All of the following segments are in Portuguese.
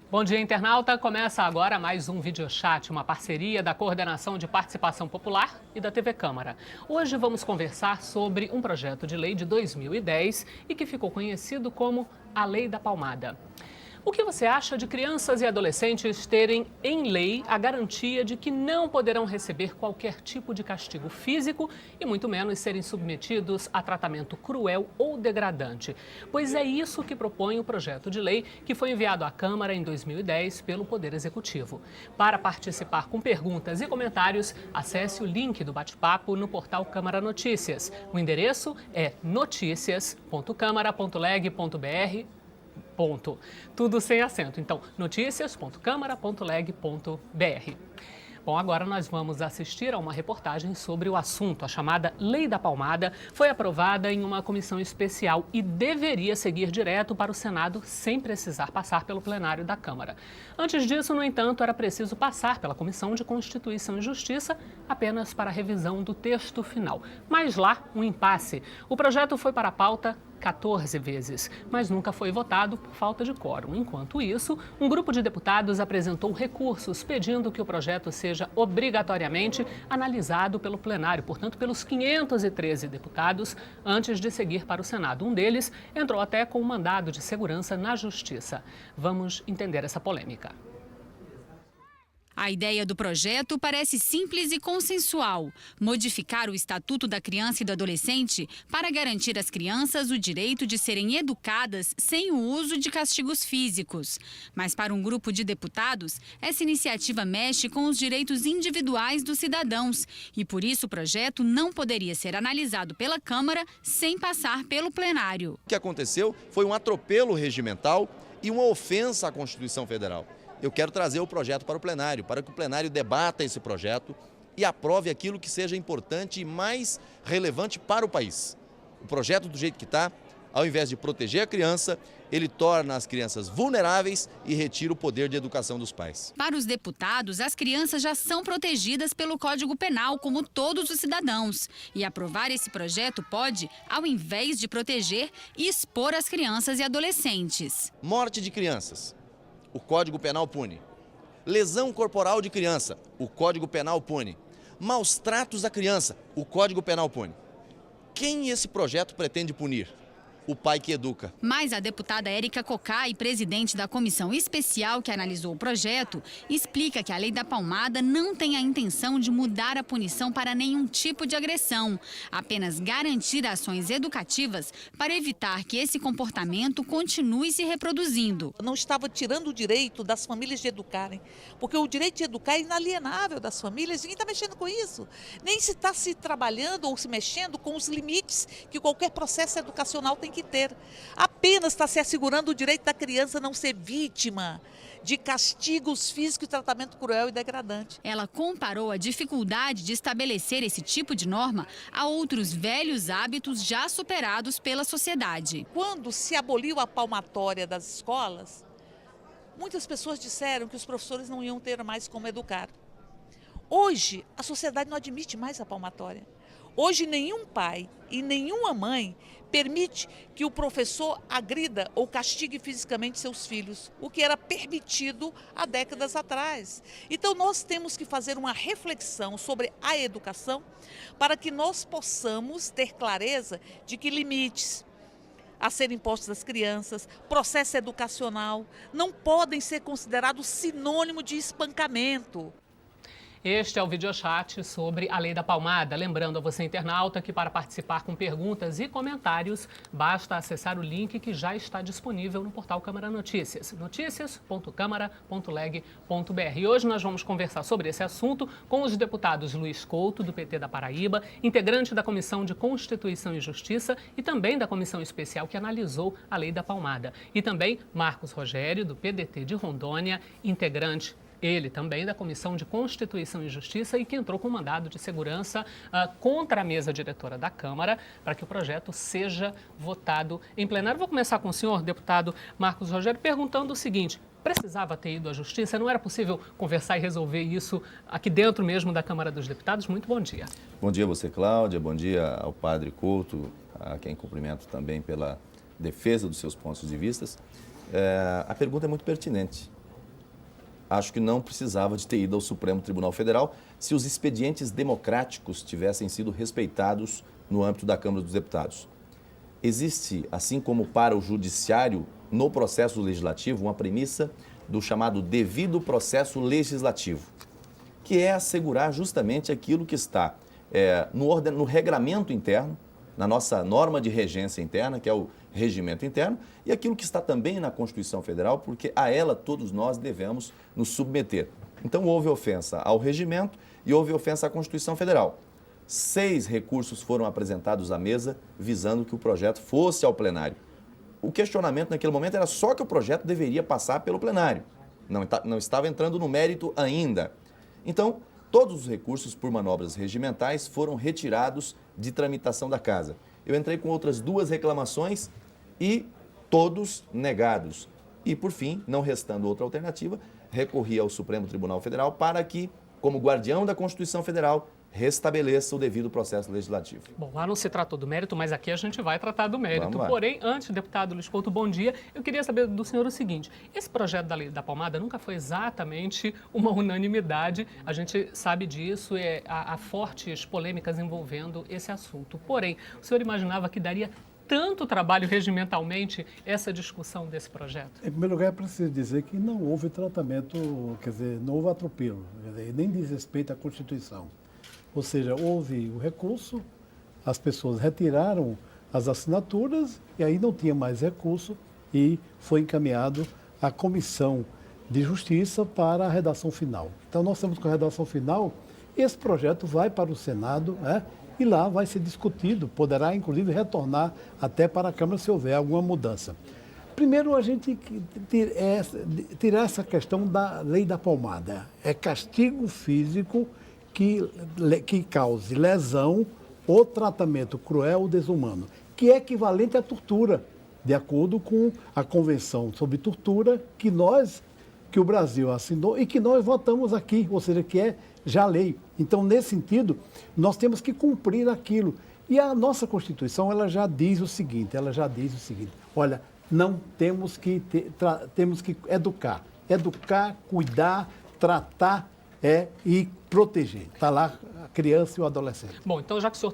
Bom dia, internauta. Começa agora mais um Videochat, uma parceria da Coordenação de Participação Popular e da TV Câmara. Hoje vamos conversar sobre um projeto de lei de 2010 e que ficou conhecido como a Lei da Palmada. O que você acha de crianças e adolescentes terem em lei a garantia de que não poderão receber qualquer tipo de castigo físico e muito menos serem submetidos a tratamento cruel ou degradante? Pois é isso que propõe o projeto de lei que foi enviado à Câmara em 2010 pelo Poder Executivo. Para participar com perguntas e comentários, acesse o link do bate-papo no portal Câmara Notícias. O endereço é noticias.câmara.leg.br. Tudo sem acento. Então, noticias.câmara.leg.br. Bom, agora nós vamos assistir a uma reportagem sobre o assunto. A chamada Lei da Palmada foi aprovada em uma comissão especial e deveria seguir direto para o Senado sem precisar passar pelo plenário da Câmara. Antes disso, no entanto, era preciso passar pela Comissão de Constituição e Justiça apenas para a revisão do texto final. Mas lá, um impasse. O projeto foi para a pauta 14 vezes, mas nunca foi votado por falta de quórum. Enquanto isso, um grupo de deputados apresentou recursos pedindo que o projeto seja obrigatoriamente analisado pelo plenário, portanto, pelos 513 deputados, antes de seguir para o Senado. Um deles entrou até com um mandado de segurança na Justiça. Vamos entender essa polêmica. A ideia do projeto parece simples e consensual: modificar o Estatuto da Criança e do Adolescente para garantir às crianças o direito de serem educadas sem o uso de castigos físicos. Mas para um grupo de deputados, essa iniciativa mexe com os direitos individuais dos cidadãos e por isso o projeto não poderia ser analisado pela Câmara sem passar pelo plenário. O que aconteceu foi um atropelo regimental e uma ofensa à Constituição Federal. Eu quero trazer o projeto para o plenário, para que o plenário debata esse projeto e aprove aquilo que seja importante e mais relevante para o país. O projeto, do jeito que está, ao invés de proteger a criança, ele torna as crianças vulneráveis e retira o poder de educação dos pais. Para os deputados, as crianças já são protegidas pelo Código Penal, como todos os cidadãos. E aprovar esse projeto pode, ao invés de proteger, expor as crianças e adolescentes. Morte de crianças. O Código Penal pune. Lesão corporal de criança, o Código Penal pune. Maus tratos à criança, o Código Penal pune. Quem esse projeto pretende punir? O pai que educa. Mas a deputada Érica Cocai, presidente da comissão especial que analisou o projeto, explica que a Lei da Palmada não tem a intenção de mudar a punição para nenhum tipo de agressão, apenas garantir ações educativas para evitar que esse comportamento continue se reproduzindo. Não estava tirando o direito das famílias de educarem, porque o direito de educar é inalienável das famílias, ninguém está mexendo com isso. Nem se está se trabalhando ou se mexendo com os limites que qualquer processo educacional tem que ter. Apenas está se assegurando o direito da criança não ser vítima de castigos físicos e tratamento cruel e degradante. Ela comparou a dificuldade de estabelecer esse tipo de norma a outros velhos hábitos já superados pela sociedade. Quando se aboliu a palmatória das escolas, muitas pessoas disseram que os professores não iam ter mais como educar. Hoje, a sociedade não admite mais a palmatória. Hoje, nenhum pai e nenhuma mãe permite que o professor agrida ou castigue fisicamente seus filhos, o que era permitido há décadas atrás. Então, nós temos que fazer uma reflexão sobre a educação para que nós possamos ter clareza de que limites a serem impostos às crianças, processo educacional, não podem ser considerados sinônimo de espancamento. Este é o Videochat sobre a Lei da Palmada. Lembrando a você, internauta, que para participar com perguntas e comentários, basta acessar o link que já está disponível no portal Câmara Notícias, noticias.câmara.leg.br. E hoje nós vamos conversar sobre esse assunto com os deputados Luiz Couto, do PT da Paraíba, integrante da Comissão de Constituição e Justiça e também da Comissão Especial que analisou a Lei da Palmada. E também Marcos Rogério, do PDT de Rondônia, integrante ele também da Comissão de Constituição e Justiça e que entrou com mandado de segurança contra a mesa diretora da Câmara para que o projeto seja votado em plenário. Vou começar com o senhor, deputado Marcos Rogério, perguntando o seguinte: precisava ter ido à Justiça? Não era possível conversar e resolver isso aqui dentro mesmo da Câmara dos Deputados? Muito bom dia. Bom dia a você, Cláudia. Bom dia ao padre Couto, a quem cumprimento também pela defesa dos seus pontos de vista. A pergunta é muito pertinente. Acho que não precisava de ter ido ao Supremo Tribunal Federal se os expedientes democráticos tivessem sido respeitados no âmbito da Câmara dos Deputados. Existe, assim como para o Judiciário, no processo legislativo, uma premissa do chamado devido processo legislativo, que é assegurar justamente aquilo que está no regramento interno, na nossa norma de regência interna, que é o regimento interno, e aquilo que está também na Constituição Federal, porque a ela todos nós devemos nos submeter. Então, houve ofensa ao regimento e houve ofensa à Constituição Federal. 6 recursos foram apresentados à mesa visando que o projeto fosse ao plenário. O questionamento naquele momento era só que o projeto deveria passar pelo plenário. Não estava entrando no mérito ainda. Então, todos os recursos por manobras regimentais foram retirados de tramitação da Casa. Eu entrei com outras 2 reclamações e todos negados. E, por fim, não restando outra alternativa, recorri ao Supremo Tribunal Federal para que, como guardião da Constituição Federal, restabeleça o devido processo legislativo. Bom, lá não se tratou do mérito, mas aqui a gente vai tratar do mérito. Porém, antes, deputado Luiz Couto, bom dia. Eu queria saber do senhor o seguinte: esse projeto da Lei da Palmada nunca foi exatamente uma unanimidade. A gente sabe disso, há fortes polêmicas envolvendo esse assunto. Porém, o senhor imaginava que daria tanto trabalho regimentalmente essa discussão desse projeto? Em primeiro lugar, é preciso dizer que não houve tratamento, quer dizer, não houve atropelo, nem desrespeito à Constituição. Ou seja, houve o recurso, as pessoas retiraram as assinaturas e aí não tinha mais recurso e foi encaminhado à Comissão de Justiça para a redação final. Então, nós temos com a redação final, esse projeto vai para o Senado, e lá vai ser discutido, poderá inclusive retornar até para a Câmara se houver alguma mudança. Primeiro, a gente tirar essa questão da Lei da Palmada. É castigo físico que cause lesão ou tratamento cruel ou desumano, que é equivalente à tortura, de acordo com a Convenção sobre Tortura que o Brasil assinou e que nós votamos aqui, ou seja, que é já lei. Então, nesse sentido, nós temos que cumprir aquilo. E a nossa Constituição, ela já diz o seguinte, olha, não temos que temos que educar, cuidar, tratar e proteger. Está lá a criança e o adolescente. Bom, então já que o senhor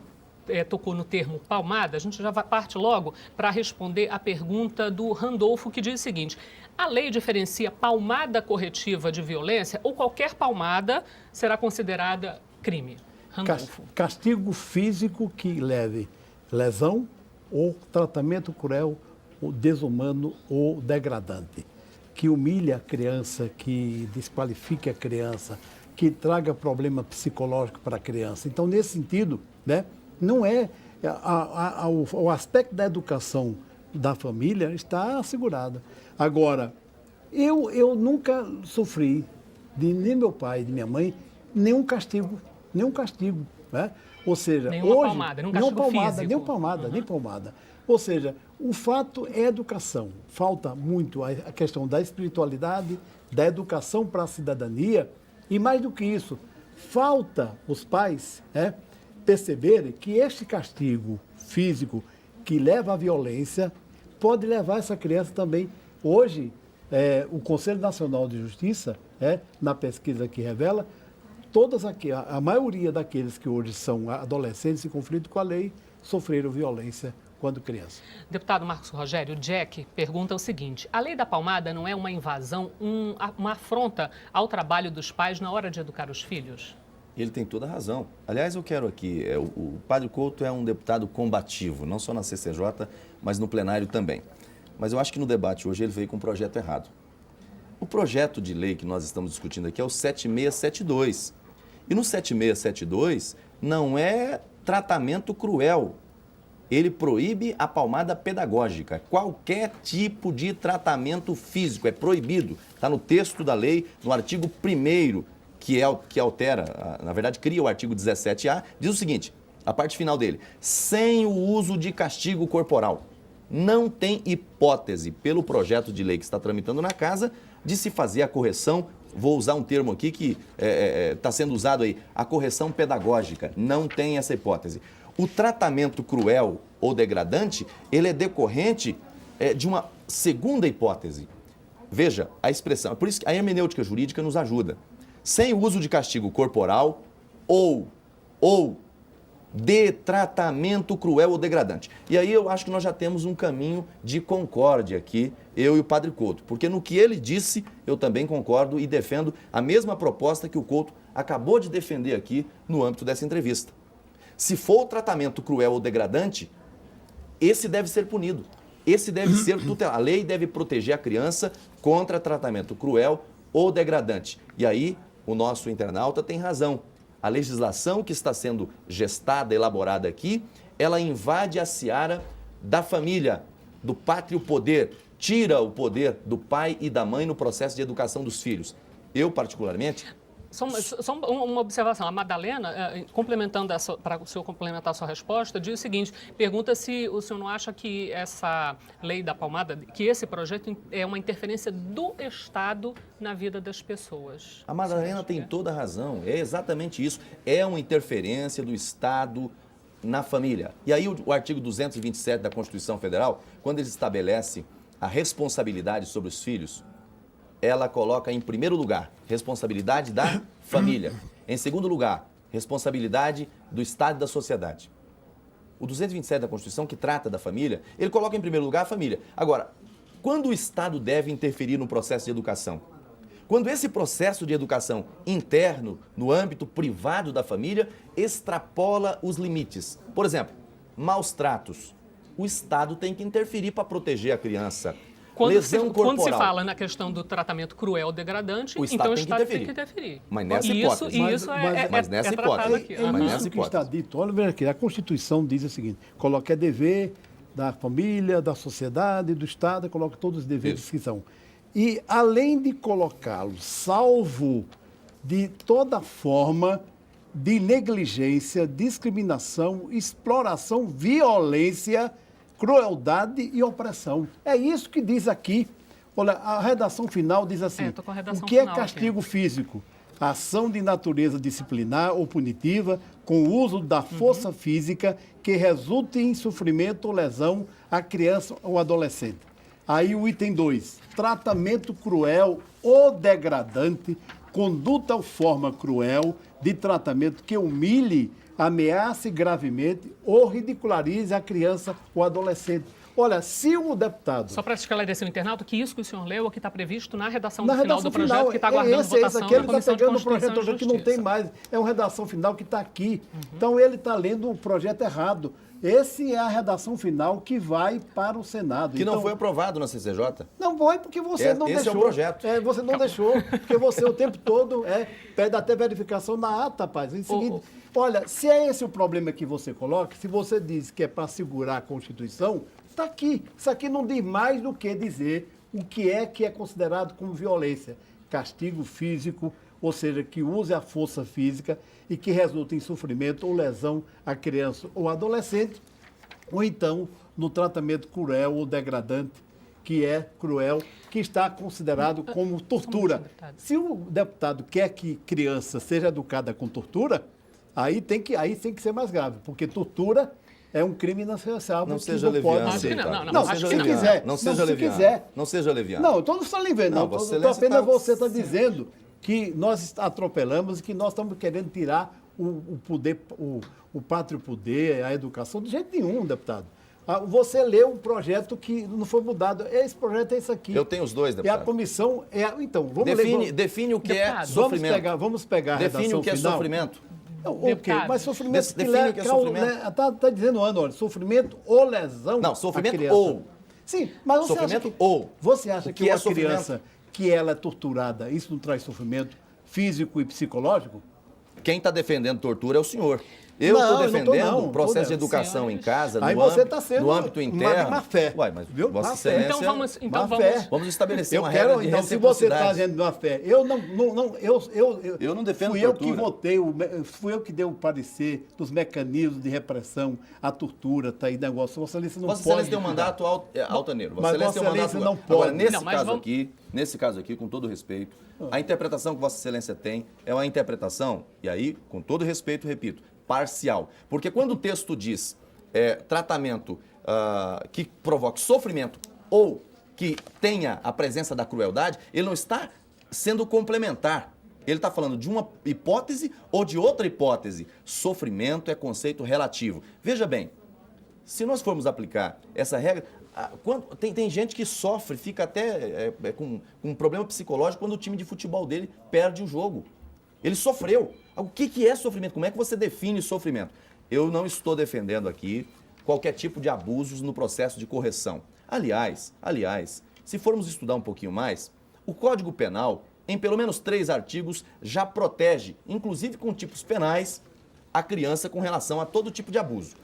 tocou no termo palmada, a gente já parte logo para responder a pergunta do Randolfo, que diz o seguinte: a lei diferencia palmada corretiva de violência ou qualquer palmada será considerada crime? Randolfo. Castigo físico que leve lesão ou tratamento cruel, ou desumano ou degradante, que humilhe a criança, que desqualifique a criança, que traga problema psicológico para a criança. Então, nesse sentido, não é o aspecto da educação da família está assegurado. Agora, eu nunca sofri de nem meu pai, de minha mãe, nenhum castigo. Ou seja, nenhuma palmada, nem palmada. Ou seja, o fato é educação. Falta muito a questão da espiritualidade, da educação para a cidadania e, mais do que isso, falta os pais perceberem que este castigo físico que leva à violência pode levar essa criança também. Hoje, o Conselho Nacional de Justiça, na pesquisa que revela, a maioria daqueles que hoje são adolescentes em conflito com a lei sofreram violência quando criança. Deputado Marcos Rogério, o Jack pergunta o seguinte: a Lei da Palmada não é uma invasão, uma afronta ao trabalho dos pais na hora de educar os filhos? Ele tem toda a razão. Aliás, eu quero aqui, o Padre Couto é um deputado combativo, não só na CCJ, mas no plenário também. Mas eu acho que no debate hoje ele veio com um projeto errado. O projeto de lei que nós estamos discutindo aqui é o 7672. E no 7672 não é tratamento cruel. Ele proíbe a palmada pedagógica. Qualquer tipo de tratamento físico é proibido. Está no texto da lei, no artigo 1º, que altera, na verdade cria o artigo 17A, diz o seguinte, a parte final dele: sem o uso de castigo corporal. Não tem hipótese, pelo projeto de lei que está tramitando na casa, de se fazer a correção, vou usar um termo aqui que está sendo usado aí, a correção pedagógica. Não tem essa hipótese. O tratamento cruel ou degradante, ele é decorrente de uma segunda hipótese. Veja, a expressão, por isso que a hermenêutica jurídica nos ajuda. Sem o uso de castigo corporal ou de tratamento cruel ou degradante. E aí eu acho que nós já temos um caminho de concórdia aqui, eu e o Padre Couto, porque no que ele disse, eu também concordo e defendo a mesma proposta que o Couto acabou de defender aqui no âmbito dessa entrevista. Se for o tratamento cruel ou degradante, esse deve ser punido. Esse deve ser tutelado. A lei deve proteger a criança contra tratamento cruel ou degradante. E aí, o nosso internauta tem razão. A legislação que está sendo gestada, elaborada aqui, ela invade a seara da família, do pátrio poder, tira o poder do pai e da mãe no processo de educação dos filhos. Eu, particularmente... Só uma observação. A Madalena, complementando para o senhor complementar a sua resposta, diz o seguinte, pergunta se o senhor não acha que essa lei da palmada, que esse projeto é uma interferência do Estado na vida das pessoas. A Madalena tem toda a razão, é exatamente isso. É uma interferência do Estado na família. E aí o artigo 227 da Constituição Federal, quando ele estabelece a responsabilidade sobre os filhos, ela coloca em primeiro lugar responsabilidade da família. Em segundo lugar, responsabilidade do Estado e da sociedade. O 227 da Constituição, que trata da família, ele coloca em primeiro lugar a família. Agora, quando o Estado deve interferir no processo de educação? Quando esse processo de educação interno, no âmbito privado da família, extrapola os limites. Por exemplo, maus tratos. O Estado tem que interferir para proteger a criança. Quando se fala na questão do tratamento cruel degradante, então o Estado tem que interferir. Mas nessa hipótese. Mas nessa hipótese. Isso que está dito. Olha, veja aqui, a Constituição diz o seguinte, coloca dever da família, da sociedade, do Estado, coloca todos os deveres que são. E além de colocá-lo salvo de toda forma de negligência, discriminação, exploração, violência, crueldade e opressão. É isso que diz aqui. Olha, a redação final diz assim, o que é castigo físico? Ação de natureza disciplinar ou punitiva com o uso da força física que resulte em sofrimento ou lesão à criança ou adolescente. Aí o item 2, tratamento cruel ou degradante, conduta ou forma cruel de tratamento que humilhe, ameace gravemente ou ridicularize a criança ou adolescente. Olha, se o deputado... Só para esclarecer o internauta, que isso que o senhor leu é o que está previsto na redação final do projeto, que está aguardando votação na Comissão de Constituição e Justiça. Que não tem mais, é uma redação final que está aqui. Então, ele está lendo o projeto errado. Esse é a redação final que vai para o Senado. Que não foi aprovado na CCJ? Não foi porque você não deixou. Esse é o projeto. Você não deixou, porque você o tempo todo pede até verificação na ata, rapaz. Em seguida, olha, se é esse o problema que você coloca, se você diz que é para segurar a Constituição, está aqui. Isso aqui não diz mais do que dizer o que é considerado como violência. Castigo físico, ou seja, que use a força física e que resulte em sofrimento ou lesão à criança ou adolescente, ou então no tratamento cruel ou degradante, que é cruel, que está considerado como tortura. Se o deputado quer que criança seja educada com tortura, aí tem que ser mais grave, porque tortura é um crime inafiançável. Não seja leviano. Não, se quiser. Não seja leviano. Não seja leviano. Não, eu estou só leviano. Não, apenas você está dizendo que nós atropelamos e que nós estamos querendo tirar o poder, o pátrio poder, a educação, de jeito nenhum, deputado. Você leu um projeto que não foi mudado. Esse projeto é isso aqui. Eu tenho os dois, deputado. E a comissão então, vamos define o que é sofrimento. Vamos pegar a redação final. Define o que é sofrimento. Ok, mas sofrimento define o que é sofrimento. Está dizendo, olha, sofrimento ou lesão. Não, sofrimento ou. Sim, mas você acha que uma criança que ela é torturada, isso não traz sofrimento físico e psicológico? Quem está defendendo tortura é o senhor. Eu estou defendendo o processo de educação em casa, no âmbito interno. De má fé. Ué, mas viu? Vossa Excelência... Vamos estabelecer uma regra de reciprocidade. Se você está dizendo de má fé, eu não defendo fui tortura. Eu que votei, fui eu que dei o parecer dos mecanismos de repressão à tortura, tá aí negócio. Vossa Excelência não pode... Vossa Excelência tem um mandato altaneiro. Vossa Excelência não pode. Agora, nesse caso aqui, com todo respeito, a interpretação que Vossa Excelência tem é uma interpretação, e aí, com todo respeito, repito, parcial. Porque quando o texto diz tratamento que provoque sofrimento ou que tenha a presença da crueldade, ele não está sendo complementar. Ele está falando de uma hipótese ou de outra hipótese. Sofrimento é conceito relativo. Veja bem, se nós formos aplicar essa regra, tem gente que sofre, fica até com um problema psicológico quando o time de futebol dele perde o jogo. Ele sofreu. O que é sofrimento? Como é que você define sofrimento? Eu não estou defendendo aqui qualquer tipo de abusos no processo de correção. Aliás, se formos estudar um pouquinho mais, o Código Penal, em pelo menos 3 artigos, já protege, inclusive com tipos penais, a criança com relação a todo tipo de abuso.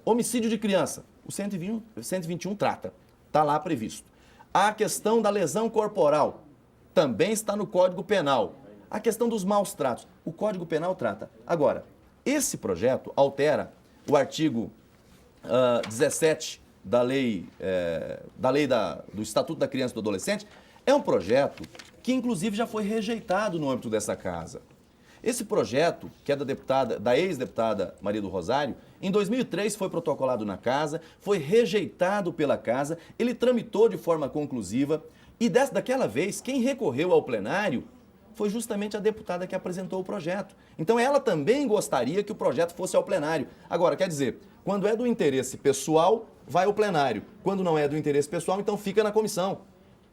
Homicídio de criança, o 121 trata, está lá previsto. A questão da lesão corporal, também está no Código Penal. A questão dos maus tratos, o Código Penal trata. Agora, esse projeto altera o artigo 17 da lei, do Estatuto da Criança e do Adolescente. É um projeto que, inclusive, já foi rejeitado no âmbito dessa casa. Esse projeto, que é da ex-deputada Maria do Rosário, em 2003 foi protocolado na casa, foi rejeitado pela casa, ele tramitou de forma conclusiva e daquela vez, quem recorreu ao plenário foi justamente a deputada que apresentou o projeto. Então ela também gostaria que o projeto fosse ao plenário. Agora, quer dizer, quando é do interesse pessoal, vai ao plenário. Quando não é do interesse pessoal, então fica na comissão.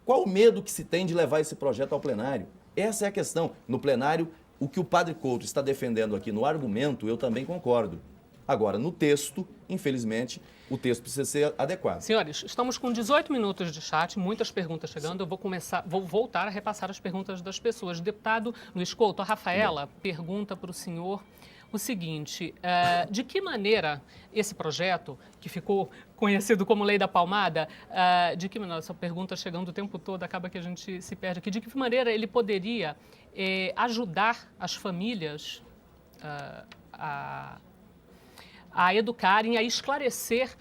Qual o medo que se tem de levar esse projeto ao plenário? Essa é a questão. No plenário, o que o padre Couto está defendendo aqui no argumento, eu também concordo. Agora, no texto, infelizmente, o texto precisa ser adequado. Senhores, estamos com 18 minutos de chat, muitas perguntas chegando. Eu vou voltar a repassar as perguntas das pessoas. Deputado Luiz Couto, a Rafaela pergunta para o senhor o seguinte: de que maneira esse projeto, que ficou conhecido como Lei da Palmada, de que maneira, essa pergunta chegando o tempo todo, acaba que a gente se perde aqui, de que maneira ele poderia ajudar as famílias a educarem, a esclarecer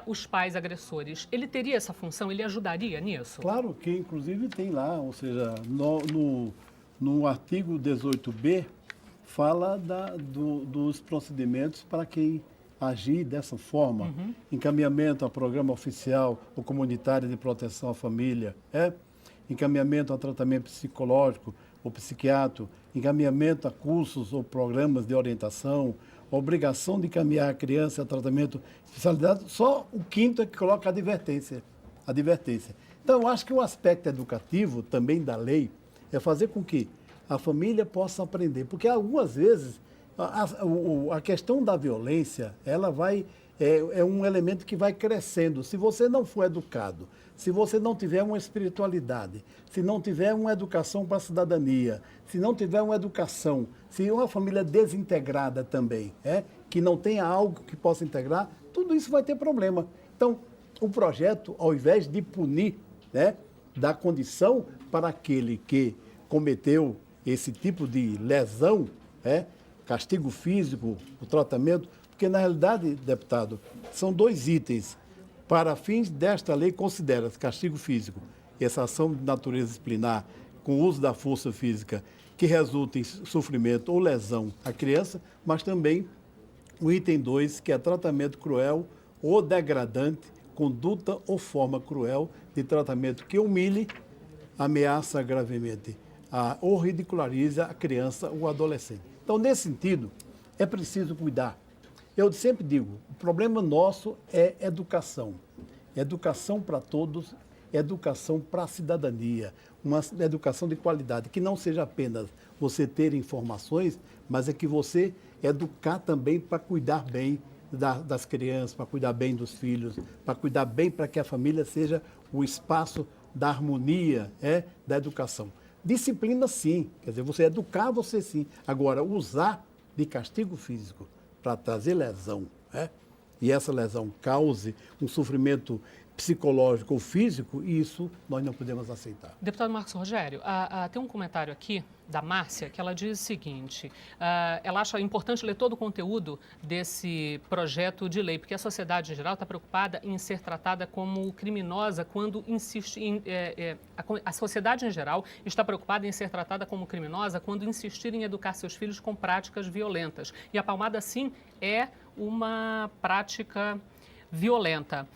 os pais agressores? Ele teria essa função? Ele ajudaria nisso? Claro que, inclusive, tem lá, ou seja, no artigo 18b, fala dos procedimentos para quem agir dessa forma. Encaminhamento a programa oficial ou comunitário de proteção à família, encaminhamento a tratamento psicológico ou psiquiátrico, encaminhamento a cursos ou programas de orientação, obrigação de encaminhar a criança a tratamento especializado. Só o 5º é que coloca a advertência. Então, eu acho que o aspecto educativo também da lei é fazer com que a família possa aprender, porque algumas vezes a questão da violência, ela é um elemento que vai crescendo. Se você não for educado, se você não tiver uma espiritualidade, se não tiver uma educação para a cidadania, se não tiver uma educação, se uma família desintegrada também, que não tenha algo que possa integrar, tudo isso vai ter problema. Então, o projeto, ao invés de punir, dá condição para aquele que cometeu esse tipo de lesão, castigo físico, o tratamento, porque, na realidade, deputado, são 2 itens. Para fins desta lei, considera-se castigo físico, essa ação de natureza disciplinar com o uso da força física que resulta em sofrimento ou lesão à criança, mas também o item 2, que é tratamento cruel ou degradante, conduta ou forma cruel de tratamento que humilhe, ameaça gravemente ou ridiculariza a criança ou adolescente. Então, nesse sentido, é preciso cuidar. Eu sempre digo, o problema nosso é educação. Educação para todos, educação para a cidadania, uma educação de qualidade, que não seja apenas você ter informações, mas é que você educar também para cuidar bem das crianças, para cuidar bem dos filhos, para cuidar bem para que a família seja o espaço da harmonia, da educação. Disciplina, sim. Quer dizer, você educar, você sim. Agora, usar de castigo físico para trazer lesão, e essa lesão cause um sofrimento psicológico ou físico, isso nós não podemos aceitar. Deputado Marcos Rogério, tem um comentário aqui da Márcia que ela diz o seguinte, ela acha importante ler todo o conteúdo desse projeto de lei, porque a sociedade em geral está preocupada em ser tratada como criminosa quando insiste em... a sociedade em geral está preocupada em ser tratada como criminosa quando insistir em educar seus filhos com práticas violentas. E a palmada, sim, é uma prática violenta.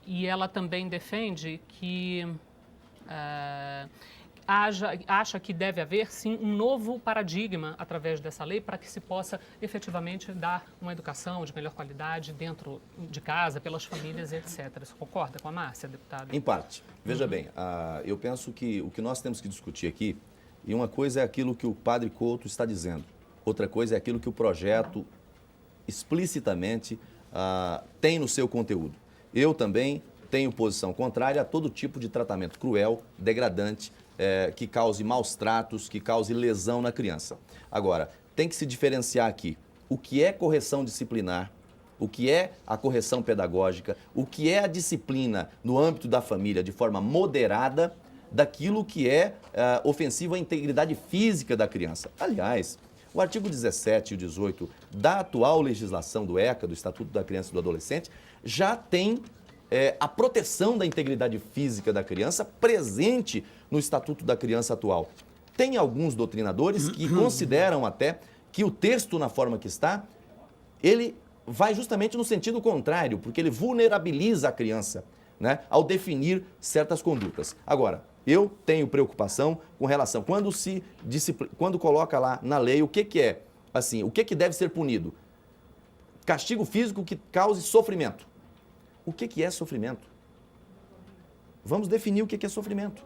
E ela também defende que acha que deve haver, sim, um novo paradigma através dessa lei para que se possa efetivamente dar uma educação de melhor qualidade dentro de casa, pelas famílias, etc. Você concorda com a Márcia, deputada? Em parte. Veja bem, eu penso que o que nós temos que discutir aqui, e uma coisa é aquilo que o padre Couto está dizendo, outra coisa é aquilo que o projeto explicitamente tem no seu conteúdo. Eu também tenho posição contrária a todo tipo de tratamento cruel, degradante, que cause maus tratos, que cause lesão na criança. Agora, tem que se diferenciar aqui o que é correção disciplinar, o que é a correção pedagógica, o que é a disciplina no âmbito da família de forma moderada, daquilo que é ofensivo à integridade física da criança. Aliás, o artigo 17 e o 18 da atual legislação do ECA, do Estatuto da Criança e do Adolescente, já tem a proteção da integridade física da criança presente no Estatuto da Criança atual. Tem alguns doutrinadores que consideram até que o texto, na forma que está, ele vai justamente no sentido contrário, porque ele vulnerabiliza a criança, né, ao definir certas condutas. Agora, eu tenho preocupação com relação, quando coloca lá na lei o que é, assim, o que deve ser punido? Castigo físico que cause sofrimento. O que é sofrimento? Vamos definir o que é sofrimento.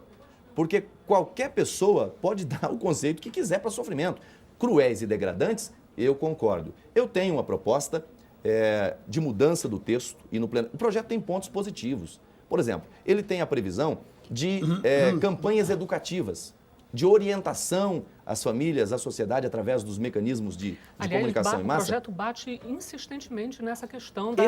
Porque qualquer pessoa pode dar o conceito que quiser para sofrimento. Cruéis e degradantes, eu concordo. Eu tenho uma proposta de mudança do texto e no pleno. O projeto tem pontos positivos. Por exemplo, ele tem a previsão de campanhas educativas, de orientação às famílias, à sociedade, através dos mecanismos de comunicação em massa. O projeto bate insistentemente nessa questão da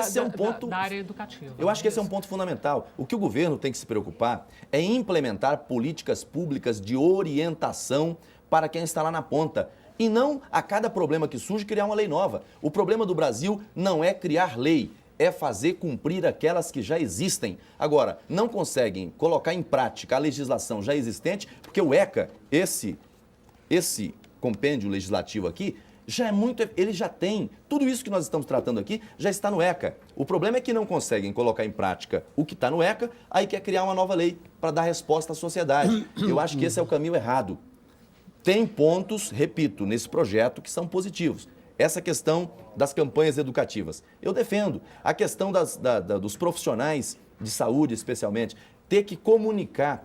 área educativa. Eu acho que esse é um ponto fundamental. O que o governo tem que se preocupar é em implementar políticas públicas de orientação para quem está lá na ponta. E não, a cada problema que surge, criar uma lei nova. O problema do Brasil não é criar lei, é fazer cumprir aquelas que já existem. Agora, não conseguem colocar em prática a legislação já existente, porque o ECA, esse compêndio legislativo aqui, ele já tem, tudo isso que nós estamos tratando aqui já está no ECA. O problema é que não conseguem colocar em prática o que está no ECA, aí quer criar uma nova lei para dar resposta à sociedade. Eu acho que esse é o caminho errado. Tem pontos, repito, nesse projeto que são positivos. Essa questão das campanhas educativas. Eu defendo a questão dos profissionais de saúde, especialmente, ter que comunicar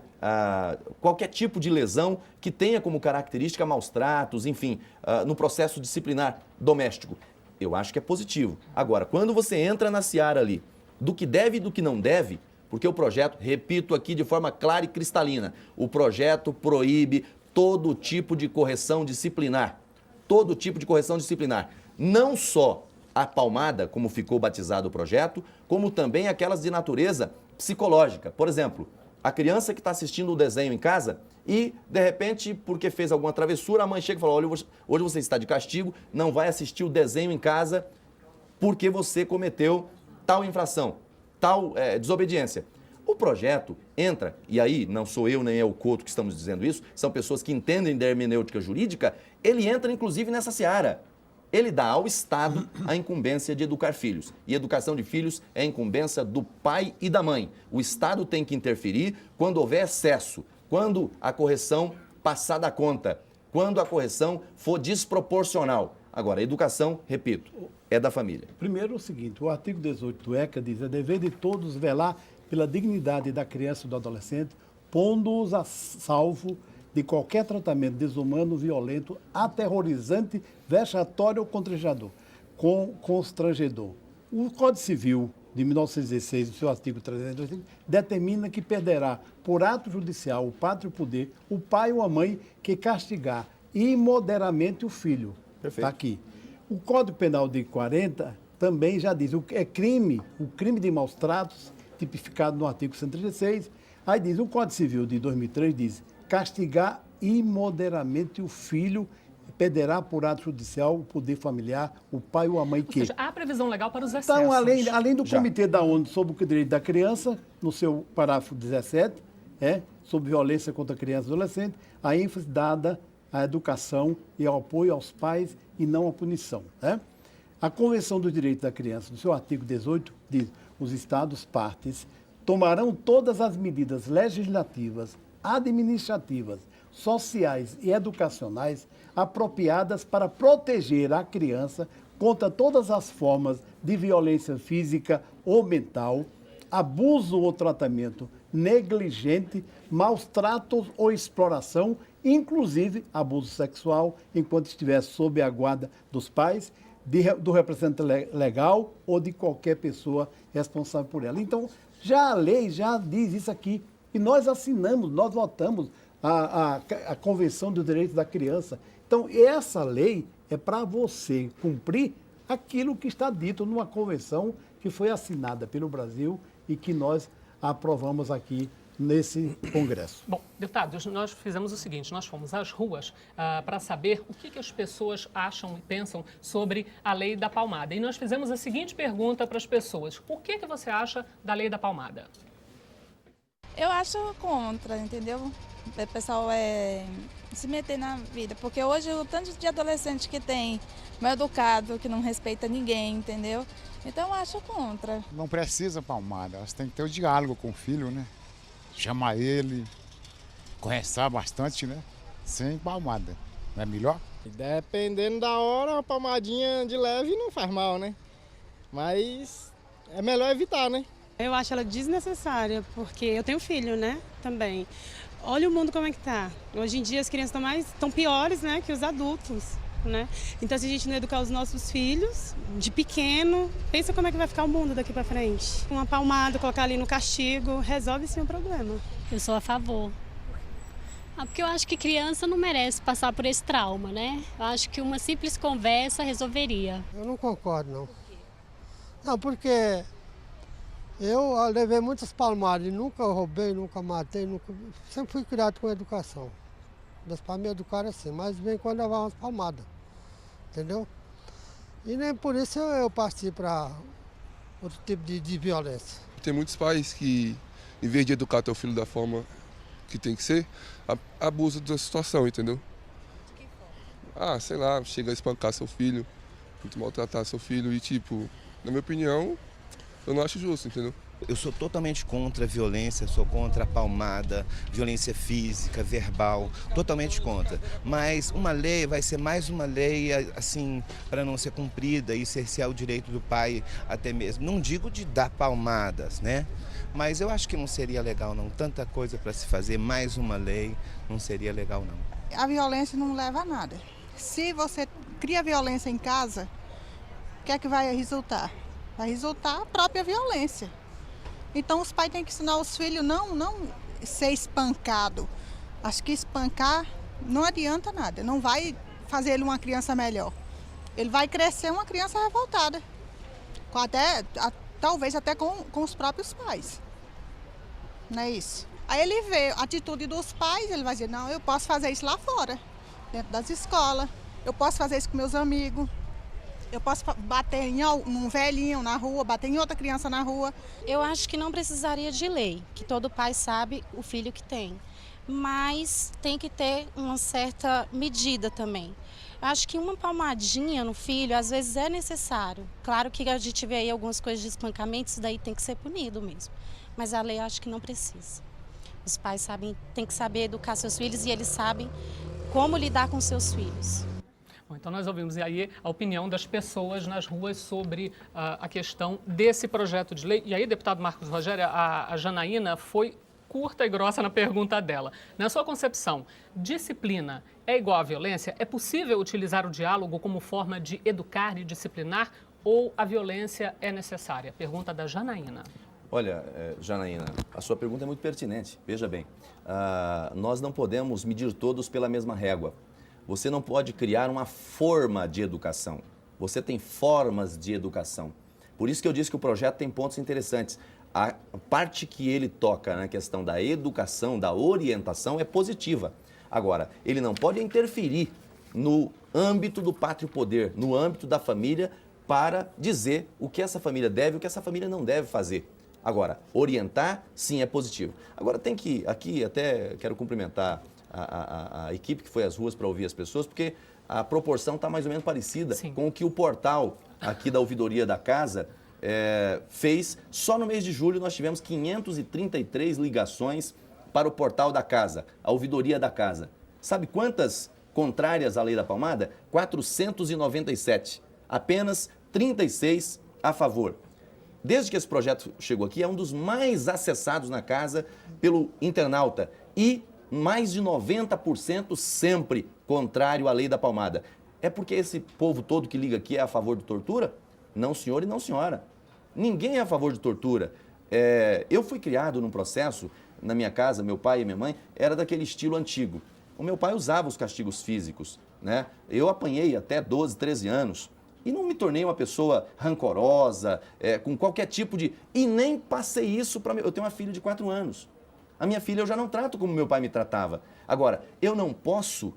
qualquer tipo de lesão que tenha como característica maus tratos, enfim, no processo disciplinar doméstico. Eu acho que é positivo. Agora, quando você entra na seara ali do que deve e do que não deve, porque o projeto, repito aqui de forma clara e cristalina, o projeto proíbe todo tipo de correção disciplinar. Todo tipo de correção disciplinar. Não só a palmada, como ficou batizado o projeto, como também aquelas de natureza psicológica. Por exemplo, a criança que está assistindo o desenho em casa e, de repente, porque fez alguma travessura, a mãe chega e fala, olha, hoje você está de castigo, não vai assistir o desenho em casa porque você cometeu tal infração, tal desobediência. O projeto entra, e aí não sou eu nem é o Couto que estamos dizendo isso, são pessoas que entendem da hermenêutica jurídica, ele entra inclusive nessa seara. Ele dá ao Estado a incumbência de educar filhos. E educação de filhos é incumbência do pai e da mãe. O Estado tem que interferir quando houver excesso, quando a correção passar da conta, quando a correção for desproporcional. Agora, a educação, repito, é da família. Primeiro o seguinte, o artigo 18 do ECA diz, é dever de todos velar pela dignidade da criança e do adolescente, pondo-os a salvo de qualquer tratamento desumano, violento, aterrorizante, vexatório ou constrangedor. O Código Civil de 1916, no seu artigo 325, determina que perderá, por ato judicial, o pátrio poder, o pai ou a mãe que castigar imoderadamente o filho. Perfeito. Está aqui. O Código Penal de 40 também já diz, o crime de maus tratos, tipificado no artigo 136, aí diz, o Código Civil de 2003 diz, castigar imoderadamente o filho, perderá por ato judicial o poder familiar, o pai ou a mãe que... Ou seja, há previsão legal para os excessos. Então, além do Comitê da ONU sobre o Direito da Criança, no seu parágrafo 17, sobre violência contra crianças e adolescentes, a ênfase dada à educação e ao apoio aos pais e não à punição. A Convenção do Direito da Criança, no seu artigo 18, diz, os Estados partes tomarão todas as medidas legislativas, administrativas, sociais e educacionais apropriadas para proteger a criança contra todas as formas de violência física ou mental, abuso ou tratamento negligente, maus tratos ou exploração, inclusive abuso sexual, enquanto estiver sob a guarda dos pais, do representante legal ou de qualquer pessoa responsável por ela. Então, já a lei já diz isso aqui. E nós assinamos, nós votamos a Convenção do Direito da Criança. Então, essa lei é para você cumprir aquilo que está dito numa convenção que foi assinada pelo Brasil e que nós aprovamos aqui nesse Congresso. Bom, deputados, nós fizemos o seguinte, nós fomos às ruas para saber o que as pessoas acham e pensam sobre a lei da palmada. E nós fizemos a seguinte pergunta para as pessoas, o que você acha da lei da palmada? Eu acho contra, entendeu? O pessoal se meter na vida, porque hoje o tanto de adolescente que tem, mal educado, que não respeita ninguém, entendeu? Então eu acho contra. Não precisa palmada, elas têm que ter o diálogo com o filho, né? Chamar ele, conversar bastante, né? Sem palmada, não é melhor? Dependendo da hora, uma palmadinha de leve não faz mal, né? Mas é melhor evitar, né? Eu acho ela desnecessária, porque eu tenho filho, né, também. Olha o mundo como é que tá. Hoje em dia as crianças estão piores, né, que os adultos, né? Então se a gente não educar os nossos filhos de pequeno, pensa como é que vai ficar o mundo daqui para frente. Uma palmada, colocar ali no castigo, resolve sim o problema. Eu sou a favor. Porque eu acho que criança não merece passar por esse trauma, né? Eu acho que uma simples conversa resolveria. Eu não concordo, não. Não, porque eu levei muitas palmadas, nunca roubei, nunca matei, sempre fui criado com educação. Meus pais me educaram assim, mas vem quando levar umas palmadas, entendeu? E nem por isso eu parti para outro tipo de violência. Tem muitos pais que, em vez de educar teu filho da forma que tem que ser, abusa da situação, entendeu? Sei lá, chega a espancar seu filho, maltratar seu filho e, tipo, na minha opinião, eu não acho justo, entendeu? Eu sou totalmente contra a violência, sou contra a palmada, violência física, verbal, totalmente contra. Mas uma lei vai ser mais uma lei, assim, para não ser cumprida e cercear o direito do pai até mesmo. Não digo de dar palmadas, né? Mas eu acho que não seria legal, não. Tanta coisa para se fazer, mais uma lei, não seria legal, não. A violência não leva a nada. Se você cria violência em casa, o que é que vai resultar? Vai resultar a própria violência. Então os pais têm que ensinar os filhos não ser espancado. Acho que espancar não adianta nada, não vai fazer ele uma criança melhor. Ele vai crescer uma criança revoltada, talvez até com os próprios pais. Não é isso? Aí ele vê a atitude dos pais, ele vai dizer, não, eu posso fazer isso lá fora, dentro das escolas, eu posso fazer isso com meus amigos. Eu posso bater em um velhinho na rua, bater em outra criança na rua. Eu acho que não precisaria de lei, que todo pai sabe o filho que tem. Mas tem que ter uma certa medida também. Eu acho que uma palmadinha no filho, às vezes, é necessário. Claro que a gente vê aí algumas coisas de espancamento, isso daí tem que ser punido mesmo. Mas a lei eu acho que não precisa. Os pais têm que saber educar seus filhos e eles sabem como lidar com seus filhos. Bom, então nós ouvimos aí a opinião das pessoas nas ruas sobre a questão desse projeto de lei. E aí, deputado Marcos Rogério, a Janaína foi curta e grossa na pergunta dela. Na sua concepção, disciplina é igual à violência? É possível utilizar o diálogo como forma de educar e disciplinar ou a violência é necessária? Pergunta da Janaína. Olha, Janaína, a sua pergunta é muito pertinente. Veja bem, nós não podemos medir todos pela mesma régua. Você não pode criar uma forma de educação. você tem formas de educação. Por isso que eu disse que o projeto tem pontos interessantes. A parte que ele toca na questão da educação, da orientação, é positiva. Agora, ele não pode interferir no âmbito do pátrio poder, no âmbito da família, para dizer o que essa família deve e o que essa família não deve fazer. Agora, orientar, sim, é positivo. Agora, tem que, aqui até quero cumprimentar a equipe que foi às ruas para ouvir as pessoas, porque a proporção está mais ou menos parecida com o que o portal aqui da Ouvidoria da Casa fez. Só no mês de julho nós tivemos 533 ligações para o portal da Casa, a Ouvidoria da Casa. Sabe quantas contrárias à lei da palmada? 497. Apenas 36 a favor. Desde que esse projeto chegou aqui, é um dos mais acessados na casa pelo internauta. E mais de 90% sempre contrário à lei da palmada. É porque esse povo todo que liga aqui é a favor de tortura? Não, senhor e não, senhora. Ninguém é a favor de tortura. Eu fui criado num processo, na minha casa, meu pai e minha mãe, era daquele estilo antigo. O meu pai usava os castigos físicos, né? Eu apanhei até 12, 13 anos. E não me tornei uma pessoa rancorosa, com qualquer tipo de... E nem passei isso para... Eu tenho uma filha de 4 anos. A minha filha eu já não trato como meu pai me tratava. Agora, eu não posso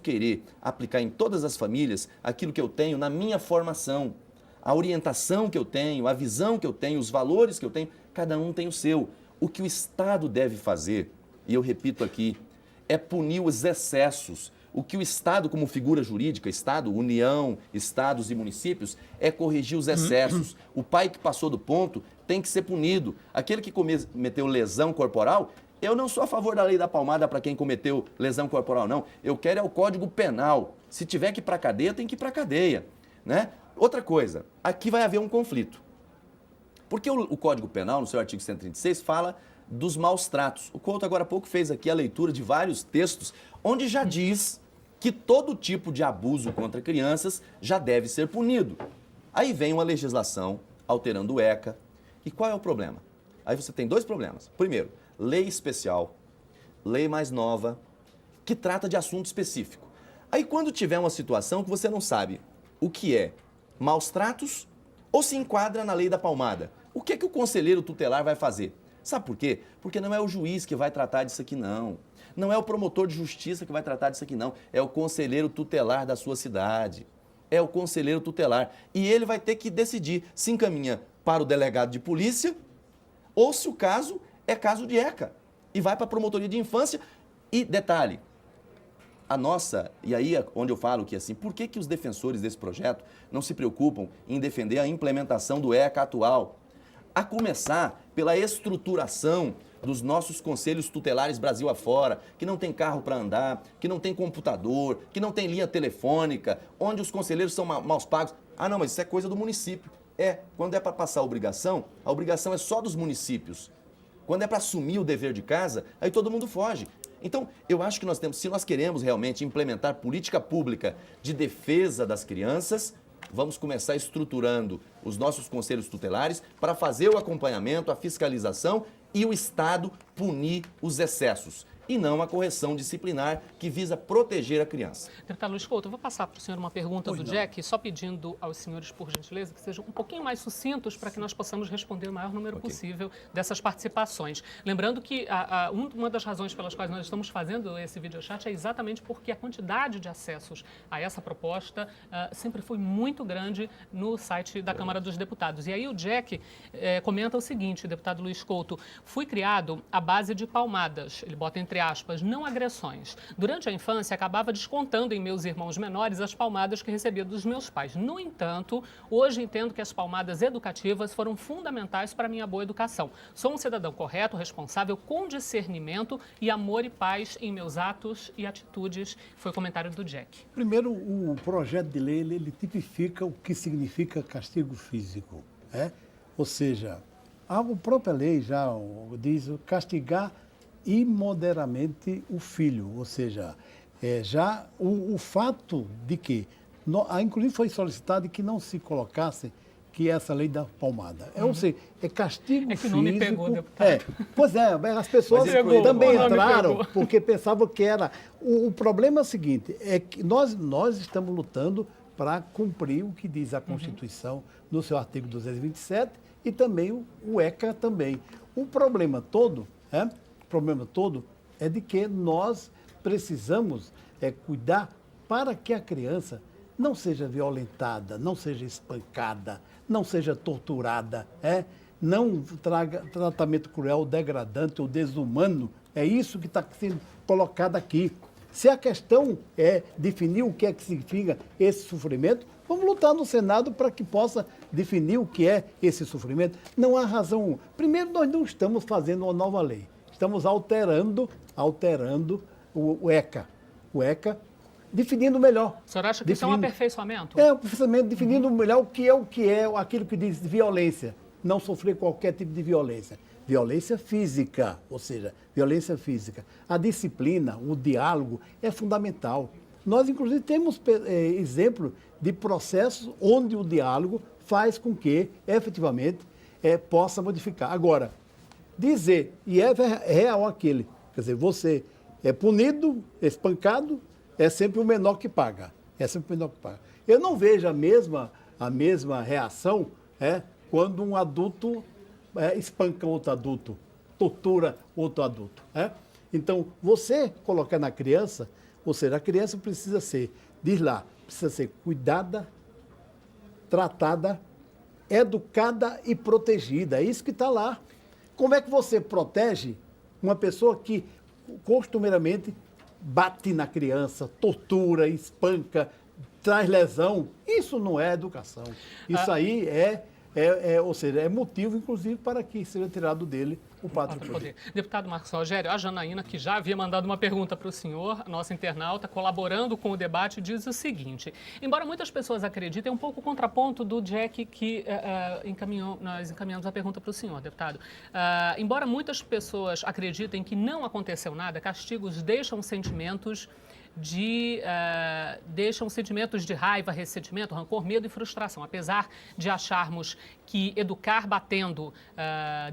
querer aplicar em todas as famílias aquilo que eu tenho na minha formação. A orientação que eu tenho, a visão que eu tenho, os valores que eu tenho, cada um tem o seu. O que o Estado deve fazer, e eu repito aqui, é punir os excessos. O que o Estado, como figura jurídica, Estado, União, Estados e municípios, é corrigir os excessos. O pai que passou do ponto tem que ser punido. Aquele que cometeu lesão corporal, eu não sou a favor da lei da palmada para quem cometeu lesão corporal, não. Eu quero é o Código Penal. Se tiver que ir para a cadeia, tem que ir para a cadeia, né? Outra coisa, aqui vai haver um conflito. Porque o Código Penal, no seu artigo 136, fala dos maus tratos. O Couto agora há pouco fez aqui a leitura de vários textos onde já diz que todo tipo de abuso contra crianças já deve ser punido. Aí vem uma legislação alterando o ECA. E qual é o problema? Aí você tem 2 problemas. Primeiro, lei especial, lei mais nova, que trata de assunto específico. Aí quando tiver uma situação que você não sabe o que é maus tratos ou se enquadra na lei da palmada, o que é que o conselheiro tutelar vai fazer? Sabe por quê? Porque não é o juiz que vai tratar disso aqui, não. Não é o promotor de justiça que vai tratar disso aqui, não. É o conselheiro tutelar da sua cidade. É o conselheiro tutelar. E ele vai ter que decidir se encaminha para o delegado de polícia ou se o caso é caso de ECA. E vai para a promotoria de infância. E, detalhe, a nossa, e aí é onde eu falo que assim, por que os defensores desse projeto não se preocupam em defender a implementação do ECA atual? A começar pela estruturação dos nossos conselhos tutelares Brasil afora, que não tem carro para andar, que não tem computador, que não tem linha telefônica, onde os conselheiros são mal pagos. Ah, não, mas isso é coisa do município. Quando é para passar a obrigação é só dos municípios. Quando é para assumir o dever de casa, aí todo mundo foge. Então, eu acho que nós temos, se nós queremos realmente implementar política pública de defesa das crianças, vamos começar estruturando os nossos conselhos tutelares para fazer o acompanhamento, a fiscalização e o Estado punir os excessos e não a correção disciplinar que visa proteger a criança. Deputado Luiz Couto, eu vou passar para o senhor uma pergunta do Jack, só pedindo aos senhores, por gentileza, que sejam um pouquinho mais sucintos para que nós possamos responder o maior número possível dessas participações. Lembrando que uma das razões pelas quais nós estamos fazendo esse videochat é exatamente porque a quantidade de acessos a essa proposta sempre foi muito grande no site da Câmara dos Deputados. E aí o Jack comenta o seguinte, deputado Luiz Couto, fui criado à base de palmadas, ele bota entre aspas, não agressões. Durante a infância, acabava descontando em meus irmãos menores as palmadas que recebia dos meus pais. No entanto, hoje entendo que as palmadas educativas foram fundamentais para a minha boa educação. Sou um cidadão correto, responsável, com discernimento e amor e paz em meus atos e atitudes. Foi o comentário do Jack. Primeiro, o projeto de lei, ele tipifica o que significa castigo físico. Ou seja, a própria lei já diz castigar imoderadamente o filho, ou seja, já o fato de que, inclusive foi solicitado que não se colocasse que essa lei da palmada. Ou seja, é castigo físico. Não me pegou, deputado. Pois as pessoas também entraram porque pensavam que era... O problema é o seguinte, é que nós estamos lutando para cumprir o que diz a Constituição no seu artigo 227 e também o ECA também. O problema todo é de que nós precisamos cuidar para que a criança não seja violentada, não seja espancada, não seja torturada, não traga tratamento cruel, degradante ou desumano. É isso que está sendo colocado aqui. Se a questão é definir o que é que significa esse sofrimento, vamos lutar no Senado para que possa definir o que é esse sofrimento. Não há razão. Primeiro, nós não estamos fazendo uma nova lei. Estamos alterando o ECA. O ECA, definindo melhor. O senhor acha que isso é um aperfeiçoamento? É um aperfeiçoamento, definindo melhor o que é aquilo que diz violência. Não sofrer qualquer tipo de violência. Violência física, ou seja, violência física. A disciplina, o diálogo é fundamental. Nós, inclusive, temos exemplo de processos onde o diálogo faz com que, efetivamente, possa modificar. Agora, dizer, e é real aquele, quer dizer, você é punido, espancado, é sempre o menor que paga. É sempre o menor que paga. Eu não vejo a mesma reação quando um adulto espanca outro adulto, tortura outro adulto. Então, você colocar na criança, ou seja, a criança precisa ser, precisa ser cuidada, tratada, educada e protegida. É isso que está lá. Como é que você protege uma pessoa que costumeiramente bate na criança, tortura, espanca, traz lesão? Isso não é educação. Isso aí ou seja, é motivo, inclusive, para que seja tirado dele o pátrio poder. Deputado Marcos Rogério, a Janaína, que já havia mandado uma pergunta para o senhor, nossa internauta, colaborando com o debate, diz o seguinte: embora muitas pessoas acreditem, é um pouco o contraponto do Jack que nós encaminhamos a pergunta para o senhor, deputado. Embora muitas pessoas acreditem que não aconteceu nada, castigos deixam sentimentos de raiva, ressentimento, rancor, medo e frustração. Apesar de acharmos que educar batendo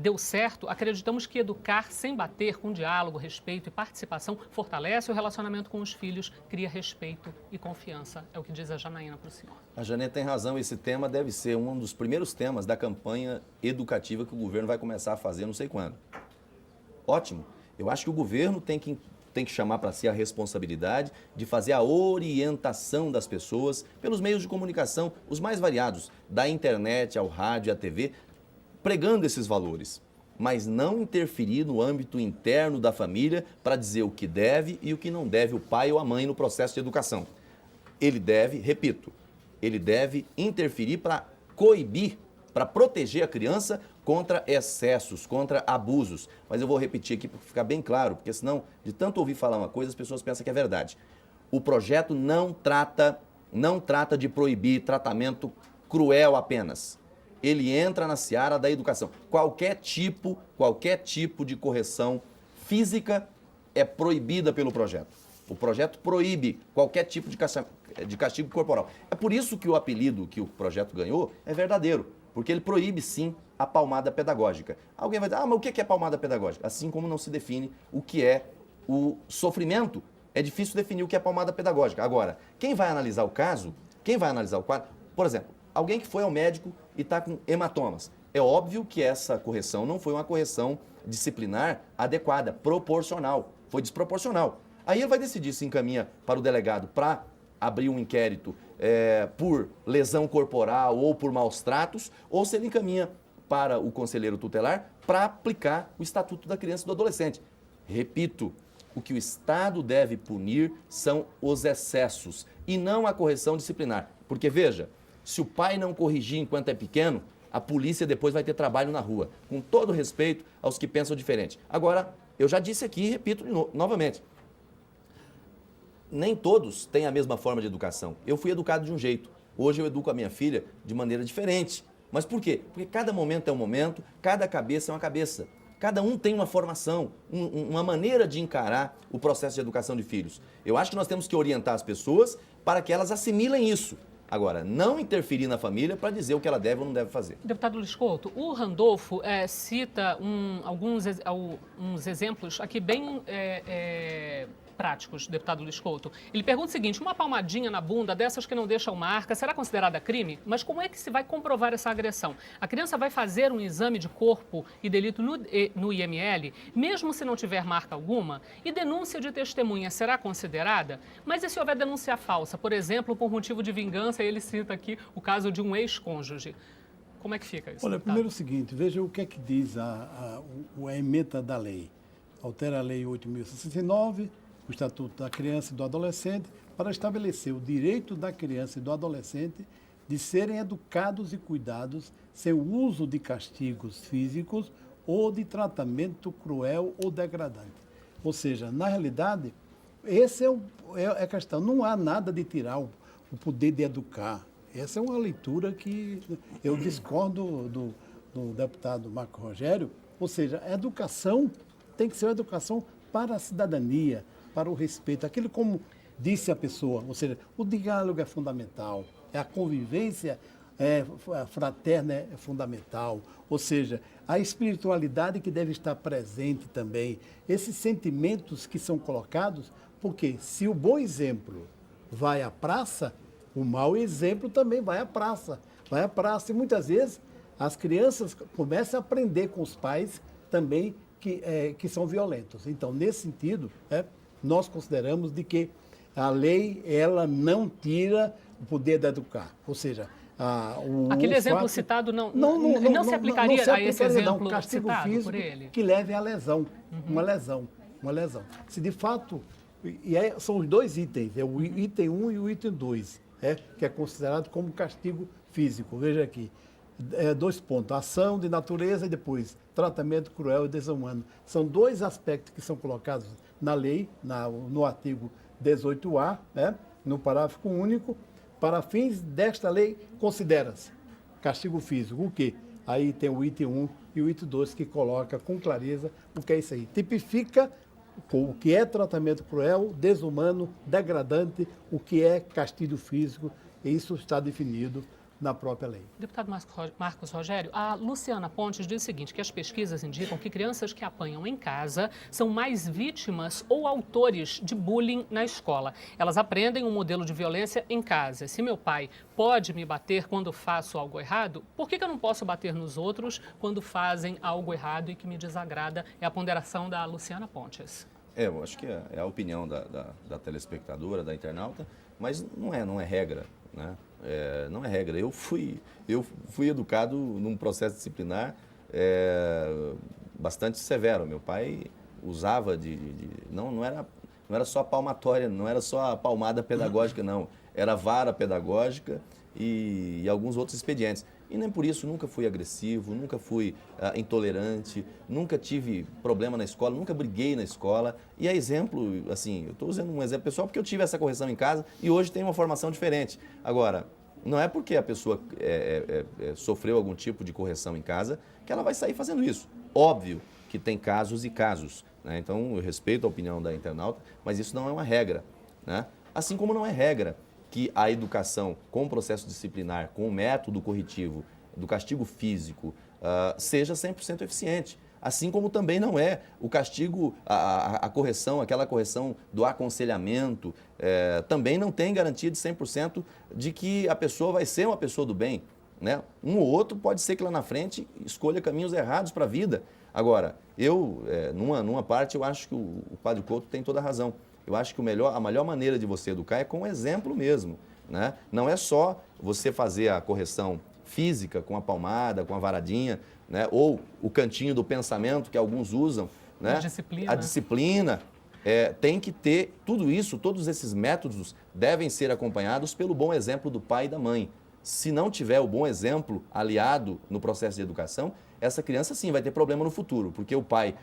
deu certo, acreditamos que educar sem bater, com diálogo, respeito e participação, fortalece o relacionamento com os filhos, cria respeito e confiança. É o que diz a Janaína para o senhor. A Janete tem razão, esse tema deve ser um dos primeiros temas da campanha educativa que o governo vai começar a fazer não sei quando. Ótimo. Eu acho que o governo tem que chamar para si a responsabilidade de fazer a orientação das pessoas pelos meios de comunicação, os mais variados, da internet ao rádio, à TV, pregando esses valores, mas não interferir no âmbito interno da família para dizer o que deve e o que não deve o pai ou a mãe no processo de educação. Ele deve, repito, ele deve interferir para coibir, para proteger a criança contra excessos, contra abusos. Mas eu vou repetir aqui para ficar bem claro, porque senão, de tanto ouvir falar uma coisa, as pessoas pensam que é verdade. O projeto não trata de proibir tratamento cruel apenas. Ele entra na seara da educação. Qualquer tipo de correção física é proibida pelo projeto. O projeto proíbe qualquer tipo de castigo corporal. É por isso que o apelido que o projeto ganhou é verdadeiro, porque ele proíbe, sim, a palmada pedagógica. Alguém vai dizer, mas o que é palmada pedagógica? Assim como não se define o que é o sofrimento, é difícil definir o que é palmada pedagógica. Agora, quem vai analisar o caso, quadro, por exemplo, alguém que foi ao médico e está com hematomas, é óbvio que essa correção não foi uma correção disciplinar adequada, proporcional, foi desproporcional. Aí ele vai decidir se encaminha para o delegado para abrir um inquérito por lesão corporal ou por maus tratos, ou se ele encaminha para o conselheiro tutelar para aplicar o Estatuto da Criança e do Adolescente. Repito, o que o Estado deve punir são os excessos e não a correção disciplinar. Porque, veja, se o pai não corrigir enquanto é pequeno, a polícia depois vai ter trabalho na rua, com todo respeito aos que pensam diferente. Agora, eu já disse aqui e repito novamente, nem todos têm a mesma forma de educação. Eu fui educado de um jeito, hoje eu educo a minha filha de maneira diferente. Mas por quê? Porque cada momento é um momento, cada cabeça é uma cabeça. Cada um tem uma formação, uma maneira de encarar o processo de educação de filhos. Eu acho que nós temos que orientar as pessoas para que elas assimilem isso. Agora, não interferir na família para dizer o que ela deve ou não deve fazer. Deputado Luiz Couto, o Randolfo cita alguns exemplos aqui bem práticos, deputado Luiz Couto. Ele pergunta o seguinte: uma palmadinha na bunda, dessas que não deixam marca, será considerada crime? Mas como é que se vai comprovar essa agressão? A criança vai fazer um exame de corpo e delito no IML, mesmo se não tiver marca alguma? E denúncia de testemunha será considerada? Mas e se houver denúncia falsa, por exemplo, por motivo de vingança? Ele cita aqui o caso de um ex-cônjuge. Como é que fica isso? Olha, deputado? primeiro o seguinte, veja o que é que diz a ementa da lei. Altera a Lei 8.069, o Estatuto da Criança e do Adolescente, para estabelecer o direito da criança e do adolescente de serem educados e cuidados sem o uso de castigos físicos ou de tratamento cruel ou degradante. Ou seja, na realidade, essa é a questão. Não há nada de tirar o poder de educar. Essa é uma leitura que eu discordo do deputado Marco Rogério. Ou seja, a educação tem que ser uma educação para a cidadania, para o respeito. Aquilo como disse a pessoa, ou seja, o diálogo é fundamental, a convivência fraterna é fundamental, ou seja, a espiritualidade que deve estar presente também. Esses sentimentos que são colocados, porque se o bom exemplo vai à praça, o mau exemplo também vai à praça. Vai à praça e muitas vezes as crianças começam a aprender com os pais também que são violentos. Então, nesse sentido, nós consideramos de que a lei ela não tira o poder de educar. Ou seja, aquele exemplo citado não se aplicaria a esse exemplo não, castigo citado físico por ele? Que leve à lesão, uma lesão. Se de fato, são os dois itens, é o item 1 e o item 2, que é considerado como castigo físico. Veja aqui. 2 pontos, ação de natureza e depois tratamento cruel e desumano. São 2 aspectos que são colocados na lei, no artigo 18A, no parágrafo único. Para fins desta lei, considera-se castigo físico. O quê? Aí tem o item 1 e o item 2 que coloca com clareza o que é isso aí. Tipifica o que é tratamento cruel, desumano, degradante, o que é castigo físico, e isso está definido na própria lei. Deputado Marcos Rogério, a Luciana Pontes diz o seguinte, que as pesquisas indicam que crianças que apanham em casa são mais vítimas ou autores de bullying na escola. Elas aprendem um modelo de violência em casa. Se meu pai pode me bater quando faço algo errado, por que eu não posso bater nos outros quando fazem algo errado e que me desagrada? É a ponderação da Luciana Pontes. Eu acho que é a opinião da telespectadora, da internauta, mas não é regra, né? Não é regra. Eu fui educado num processo disciplinar bastante severo. Meu pai usava não era só palmatória, não era só a palmada pedagógica, não. Era vara pedagógica e alguns outros expedientes. E nem por isso nunca fui agressivo, nunca fui intolerante, nunca tive problema na escola, nunca briguei na escola. E é exemplo, assim, eu estou usando um exemplo pessoal porque eu tive essa correção em casa e hoje tenho uma formação diferente. Agora, não é porque a pessoa sofreu algum tipo de correção em casa que ela vai sair fazendo isso. Óbvio que tem casos e casos, né? Então, eu respeito a opinião da internauta, mas isso não é uma regra, né? Assim como não é regra que a educação com o processo disciplinar, com o método corretivo do castigo físico, seja 100% eficiente. Assim como também não é o castigo, a correção, aquela correção do aconselhamento, também não tem garantia de 100% de que a pessoa vai ser uma pessoa do bem, né? Um ou outro pode ser que lá na frente escolha caminhos errados para a vida. Agora, numa parte, eu acho que o padre Couto tem toda a razão. Eu acho que a melhor maneira de você educar é com o exemplo mesmo, né? Não é só você fazer a correção física com a palmada, com a varadinha, né? Ou o cantinho do pensamento que alguns usam, né? A disciplina. Tem que ter tudo isso, todos esses métodos devem ser acompanhados pelo bom exemplo do pai e da mãe. Se não tiver o bom exemplo aliado no processo de educação, essa criança sim vai ter problema no futuro, porque o pai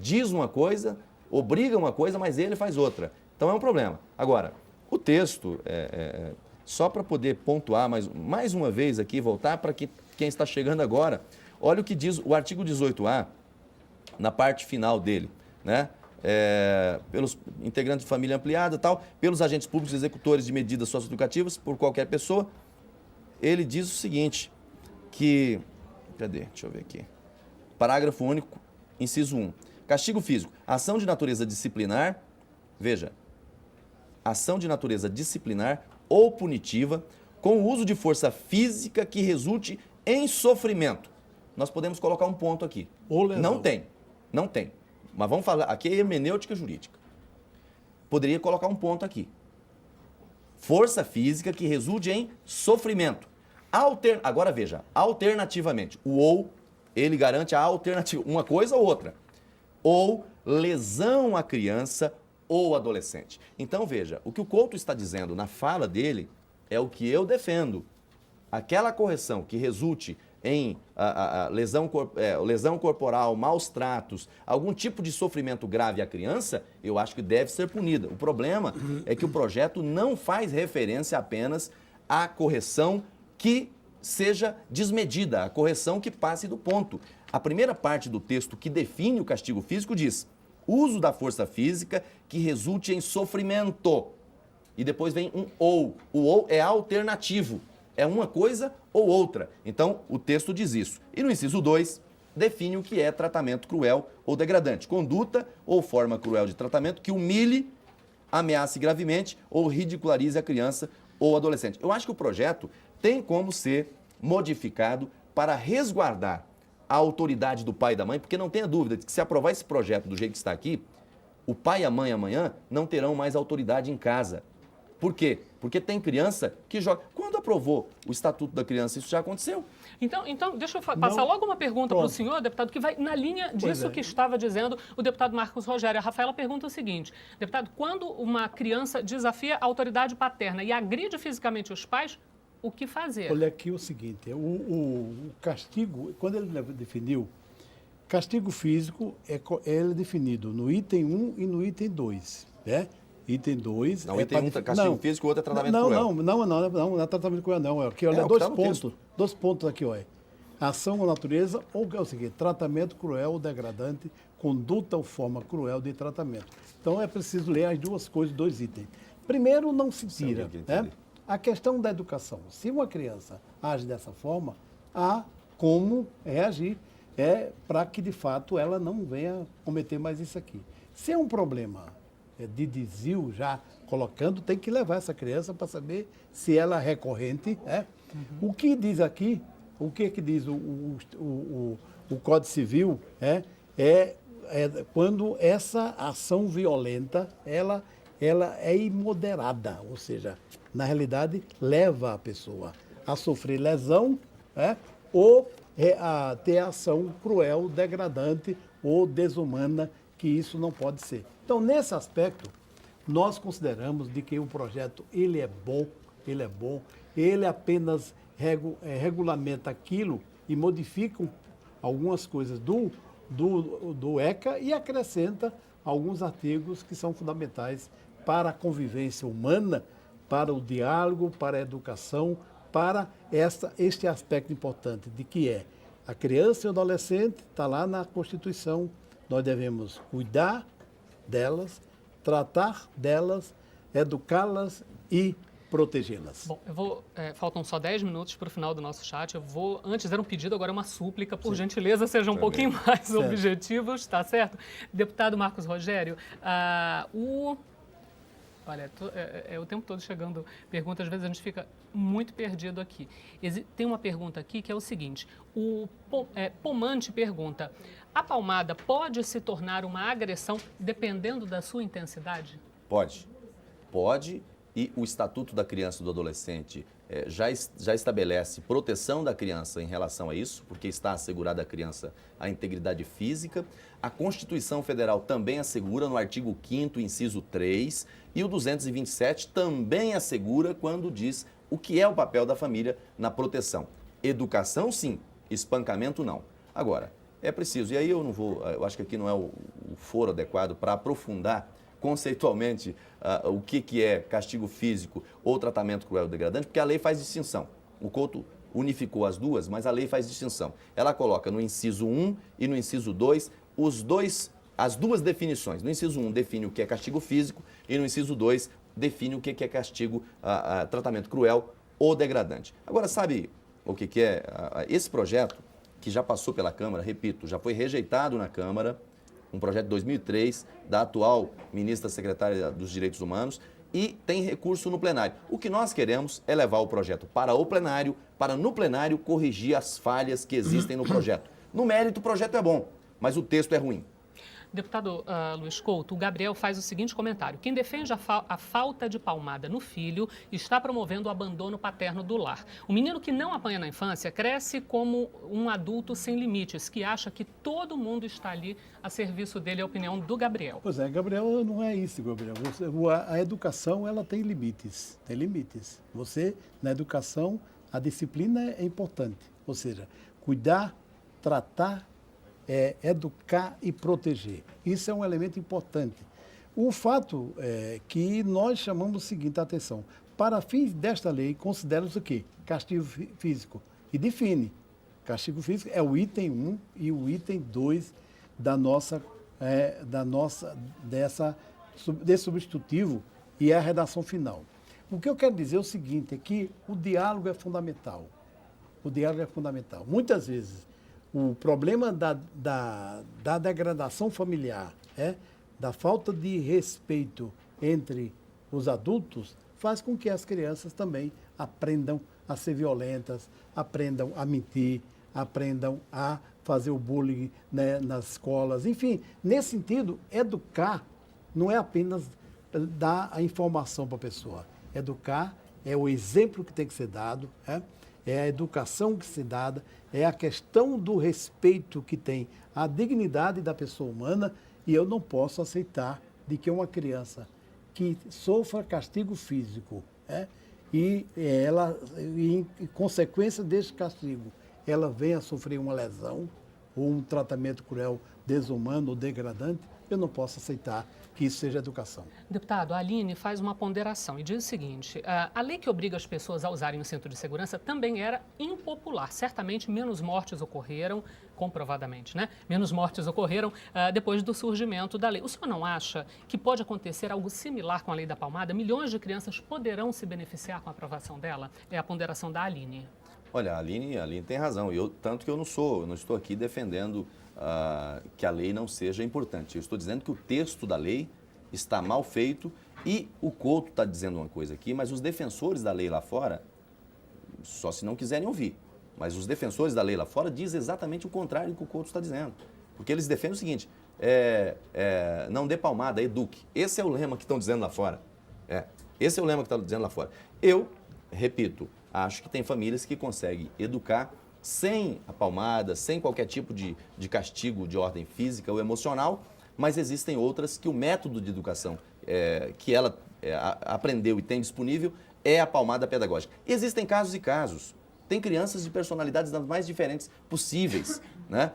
diz uma coisa, obriga uma coisa, mas ele faz outra. Então é um problema. Agora, o texto, só para poder pontuar mais uma vez aqui, voltar para quem está chegando agora, olha o que diz o artigo 18A, na parte final dele, né? Pelos integrantes de família ampliada, tal, pelos agentes públicos executores de medidas socioeducativas, por qualquer pessoa, ele diz o seguinte, que... Cadê? Deixa eu ver aqui. Parágrafo único, inciso 1. Castigo físico. Ação de natureza disciplinar Veja, ação de natureza disciplinar ou punitiva com o uso de força física que resulte em sofrimento. Nós podemos colocar um ponto aqui. Não tem. Mas vamos falar, aqui é hermenêutica jurídica. Poderia colocar um ponto aqui. Força física que resulte em sofrimento. Agora veja, alternativamente, o ou, ele garante a alternativa, uma coisa ou outra. Ou lesão à criança ou adolescente. Então veja, o que o Couto está dizendo na fala dele é o que eu defendo. Aquela correção que resulte em lesão corporal, maus tratos, algum tipo de sofrimento grave à criança, eu acho que deve ser punida. O problema é que o projeto não faz referência apenas à correção que seja desmedida, a correção que passe do ponto. A primeira parte do texto que define o castigo físico diz: uso da força física que resulte em sofrimento. E depois vem um ou. O ou é alternativo. É uma coisa ou outra. Então, o texto diz isso. E no inciso 2, define o que é tratamento cruel ou degradante. Conduta ou forma cruel de tratamento que humilhe, ameace gravemente ou ridicularize a criança ou adolescente. Eu acho que o projeto tem como ser modificado para resguardar a autoridade do pai e da mãe, porque não tenha dúvida de que se aprovar esse projeto do jeito que está aqui, o pai e a mãe amanhã não terão mais autoridade em casa. Por quê? Porque tem criança que joga. Quando aprovou o Estatuto da Criança, isso já aconteceu? Então deixa eu passar logo uma pergunta para o senhor, deputado, que vai na linha disso que estava dizendo o deputado Marcos Rogério. A Rafaela pergunta o seguinte: deputado, quando uma criança desafia a autoridade paterna e agride fisicamente os pais, o que fazer? Olha aqui o seguinte, o castigo, quando ele definiu, castigo físico ele é definido no item 1 e no item 2, né? Item 2... Não, item 1 é castigo físico, o outro é tratamento cruel. Não é tratamento cruel, não. Aqui, olha, dois pontos aqui, olha. Ação ou natureza, ou é o seguinte, tratamento cruel ou degradante, conduta ou forma cruel de tratamento. Então, é preciso ler as duas coisas, dois itens. Primeiro, não se tira, né? A questão da educação. Se uma criança age dessa forma, há como reagir para que, de fato, ela não venha cometer mais isso aqui. Se é um problema de desvio, já colocando, tem que levar essa criança para saber se ela é recorrente. O que diz aqui, o que diz o Código Civil é quando essa ação violenta ela é imoderada, ou seja, na realidade leva a pessoa a sofrer lesão ou a ter ação cruel, degradante ou desumana, que isso não pode ser. Então, nesse aspecto, nós consideramos de que o projeto ele é bom, ele apenas regulamenta aquilo e modifica algumas coisas do ECA e acrescenta alguns artigos que são fundamentais para a convivência humana, para o diálogo, para a educação, para este aspecto importante de que é a criança e o adolescente, está lá na Constituição, nós devemos cuidar delas, tratar delas, educá-las e protegê-las. Bom, faltam só 10 minutos para o final do nosso chat. Antes era um pedido, agora é uma súplica, por gentileza, sejam um pouquinho mais objetivos, tá certo? Deputado Marcos Rogério, olha, o tempo todo chegando perguntas, às vezes a gente fica muito perdido aqui. Tem uma pergunta aqui que é o seguinte: o Pomante pergunta: a palmada pode se tornar uma agressão dependendo da sua intensidade? Pode, e o Estatuto da Criança e do Adolescente já estabelece proteção da criança em relação a isso, porque está assegurada à criança a integridade física. A Constituição Federal também assegura no artigo 5º, inciso 3, e o 227 também assegura quando diz o que é o papel da família na proteção. Educação, sim, espancamento, não. Agora, é preciso, e aí eu acho que aqui não é o foro adequado para aprofundar conceitualmente o que é castigo físico ou tratamento cruel ou degradante, porque a lei faz distinção. O Couto unificou as duas, mas a lei faz distinção. Ela coloca no inciso 1 e no inciso 2 as duas definições. No inciso 1 define o que é castigo físico e no inciso 2 define o que é castigo, tratamento cruel ou degradante. Agora, sabe o que é? Esse projeto, que já passou pela Câmara, repito, já foi rejeitado na Câmara, um projeto de 2003 da atual ministra secretária dos Direitos Humanos, e tem recurso no plenário. O que nós queremos é levar o projeto para o plenário, para no plenário corrigir as falhas que existem no projeto. No mérito, o projeto é bom, mas o texto é ruim. Deputado Luiz Couto, o Gabriel faz o seguinte comentário. Quem defende a falta de palmada no filho está promovendo o abandono paterno do lar. O menino que não apanha na infância cresce como um adulto sem limites, que acha que todo mundo está ali a serviço dele, é a opinião do Gabriel. Pois é, Gabriel, não é isso, Gabriel. A educação, ela tem limites, Você, na educação, a disciplina é importante, ou seja, cuidar, tratar, educar e proteger. Isso é um elemento importante. O fato é que nós chamamos o seguinte, atenção, para fins desta lei, considera-se o quê? Castigo físico. E define. Castigo físico é o item 1 e o item 2 desse substitutivo e a redação final. O que eu quero dizer é o seguinte, é que o diálogo é fundamental. O diálogo é fundamental. Muitas vezes, o problema da degradação familiar, da falta de respeito entre os adultos, faz com que as crianças também aprendam a ser violentas, aprendam a mentir, aprendam a fazer o bullying, né, nas escolas. Enfim, nesse sentido, educar não é apenas dar a informação para a pessoa. Educar é o exemplo que tem que ser dado, é a educação que se dá, é a questão do respeito que tem a dignidade da pessoa humana, e eu não posso aceitar de que uma criança que sofra castigo físico e em consequência desse castigo, ela venha a sofrer uma lesão ou um tratamento cruel, desumano ou degradante, eu não posso aceitar que isso seja educação. Deputado, a Aline faz uma ponderação e diz o seguinte, a lei que obriga as pessoas a usarem o cinto de segurança também era impopular. Certamente menos mortes ocorreram, comprovadamente, né? Menos mortes ocorreram depois do surgimento da lei. O senhor não acha que pode acontecer algo similar com a lei da palmada? Milhões de crianças poderão se beneficiar com a aprovação dela? É a ponderação da Aline. Olha, a Aline tem razão, tanto que eu não estou aqui defendendo que a lei não seja importante. Eu estou dizendo que o texto da lei está mal feito e o Couto está dizendo uma coisa aqui, mas os defensores da lei lá fora, só se não quiserem ouvir, mas os defensores da lei lá fora dizem exatamente o contrário do que o Couto está dizendo. Porque eles defendem o seguinte, não dê palmada, eduque. Esse é o lema que estão dizendo lá fora. Esse é o lema que estão dizendo lá fora. Eu, repito, acho que tem famílias que conseguem educar sem a palmada, sem qualquer tipo de castigo de ordem física ou emocional, mas existem outras que o método de educação que ela aprendeu e tem disponível é a palmada pedagógica. Existem casos e casos. Tem crianças de personalidades das mais diferentes possíveis, né?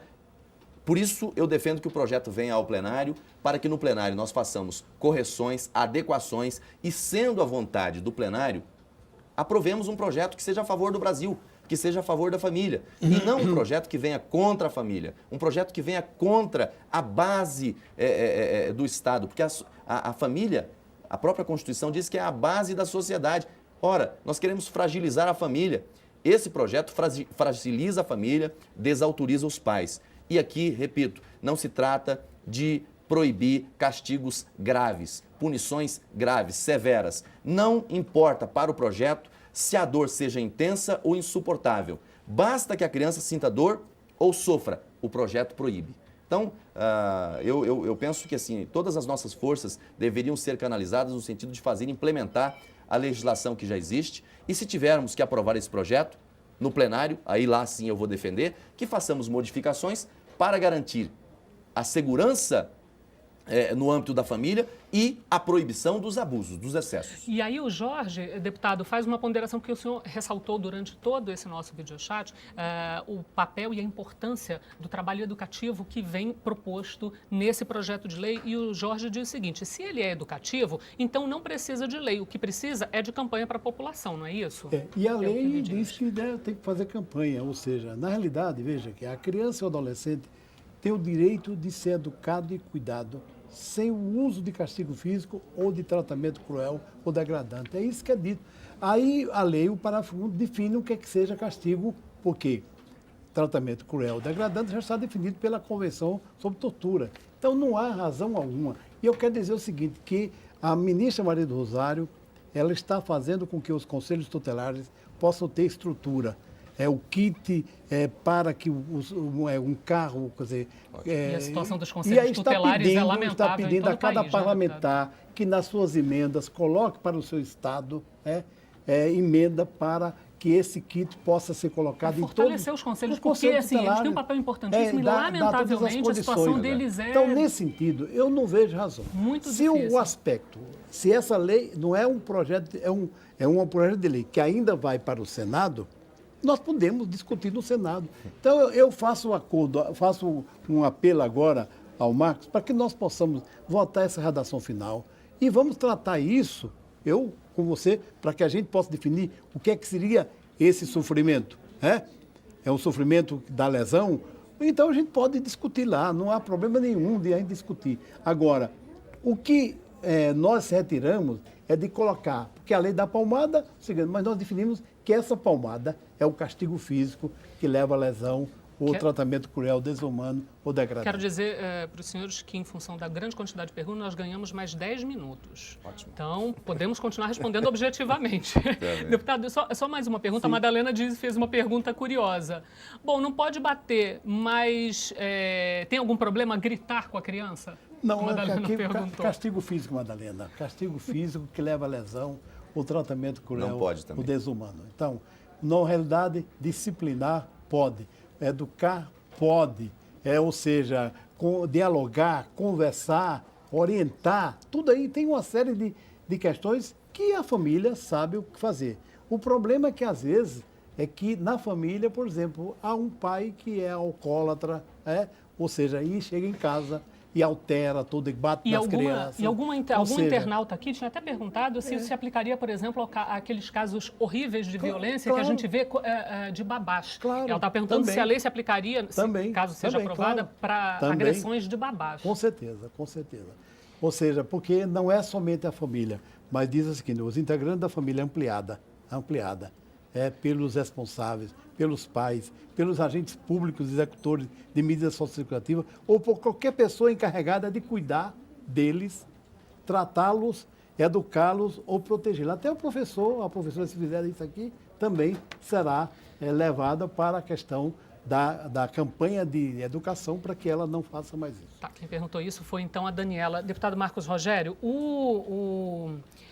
Por isso, eu defendo que o projeto venha ao plenário, para que no plenário nós façamos correções, adequações e, sendo a vontade do plenário, aprovemos um projeto que seja a favor do Brasil, que seja a favor da família. E não um projeto que venha contra a família, um projeto que venha contra a base do Estado, porque a família, a própria Constituição diz que é a base da sociedade. Ora, nós queremos fragilizar a família. Esse projeto fragiliza a família, desautoriza os pais. E aqui, repito, não se trata de proibir castigos graves, punições graves, severas. Não importa para o projeto se a dor seja intensa ou insuportável. Basta que a criança sinta dor ou sofra, o projeto proíbe. Então, eu penso que assim, todas as nossas forças deveriam ser canalizadas no sentido de fazer implementar a legislação que já existe. E se tivermos que aprovar esse projeto no plenário, aí lá sim eu vou defender, que façamos modificações para garantir a segurança no âmbito da família e a proibição dos abusos, dos excessos. E aí o Jorge, deputado, faz uma ponderação que o senhor ressaltou durante todo esse nosso videochat, o papel e a importância do trabalho educativo que vem proposto nesse projeto de lei. E o Jorge diz o seguinte, se ele é educativo, então não precisa de lei, o que precisa é de campanha para a população, não é isso? E a lei diz que tem que fazer campanha, ou seja, na realidade, veja que a criança e o adolescente tem o direito de ser educado e cuidado sem o uso de castigo físico ou de tratamento cruel ou degradante. É isso que é dito. Aí a lei, o parágrafo 1, define o que é que seja castigo, porque tratamento cruel, degradante, já está definido pela Convenção sobre Tortura. Então, não há razão alguma. E eu quero dizer o seguinte, que a ministra Maria do Rosário, ela está fazendo com que os conselhos tutelares possam ter estrutura. O kit para que um carro, quer dizer... E a situação dos conselhos tutelares é lamentável está pedindo a cada país, parlamentar que nas suas emendas coloque para o seu estado emenda para que esse kit possa ser colocado em todos... Fortalecer os conselhos, porque assim, eles têm um papel importantíssimo e, lamentavelmente, a situação deles é... Então, nesse sentido, eu não vejo razão. Muito difícil. Se essa lei não é um projeto, é um projeto de lei que ainda vai para o Senado, nós podemos discutir no Senado. Então, eu faço um apelo agora ao Marcos para que nós possamos votar essa redação final e vamos tratar isso, eu com você, para que a gente possa definir o que é que seria esse sofrimento. É um sofrimento da lesão? Então, a gente pode discutir lá, não há problema nenhum de a gente discutir. Agora, o que nós retiramos é de colocar, porque a lei da palmada, mas nós definimos que essa palmada é o castigo físico que leva à lesão ou tratamento cruel, desumano ou degradante. Quero dizer para os senhores que, em função da grande quantidade de perguntas, nós ganhamos mais 10 minutos. Ótimo. Então, podemos continuar respondendo objetivamente. Deputado, só mais uma pergunta. Sim. A Madalena fez uma pergunta curiosa. Bom, não pode bater, mas tem algum problema gritar com a criança? Não, castigo físico, Madalena. Castigo físico que leva à lesão, o tratamento cruel, o desumano. Então, na realidade, disciplinar pode, educar pode, ou seja, dialogar, conversar, orientar, tudo aí tem uma série de questões que a família sabe o que fazer. O problema é que, às vezes, que na família, por exemplo, há um pai que é alcoólatra, ou seja, aí chega em casa e altera tudo, e bate nas crianças. E algum internauta aqui tinha até perguntado se isso se aplicaria, por exemplo, àqueles casos horríveis de violência que a gente vê de babás. Claro, ela está perguntando se a lei se aplicaria, caso seja aprovada, para agressões de babás. Com certeza, com certeza. Ou seja, porque não é somente a família, mas diz assim, os integrantes da família ampliada, pelos responsáveis, pelos pais, pelos agentes públicos, executores de medidas socioeducativas, ou por qualquer pessoa encarregada de cuidar deles, tratá-los, educá-los ou protegê-los. Até a professora, se fizer isso aqui, também será levada para a questão da campanha de educação para que ela não faça mais isso. Tá, quem perguntou isso foi então a Daniela. Deputado Marcos Rogério,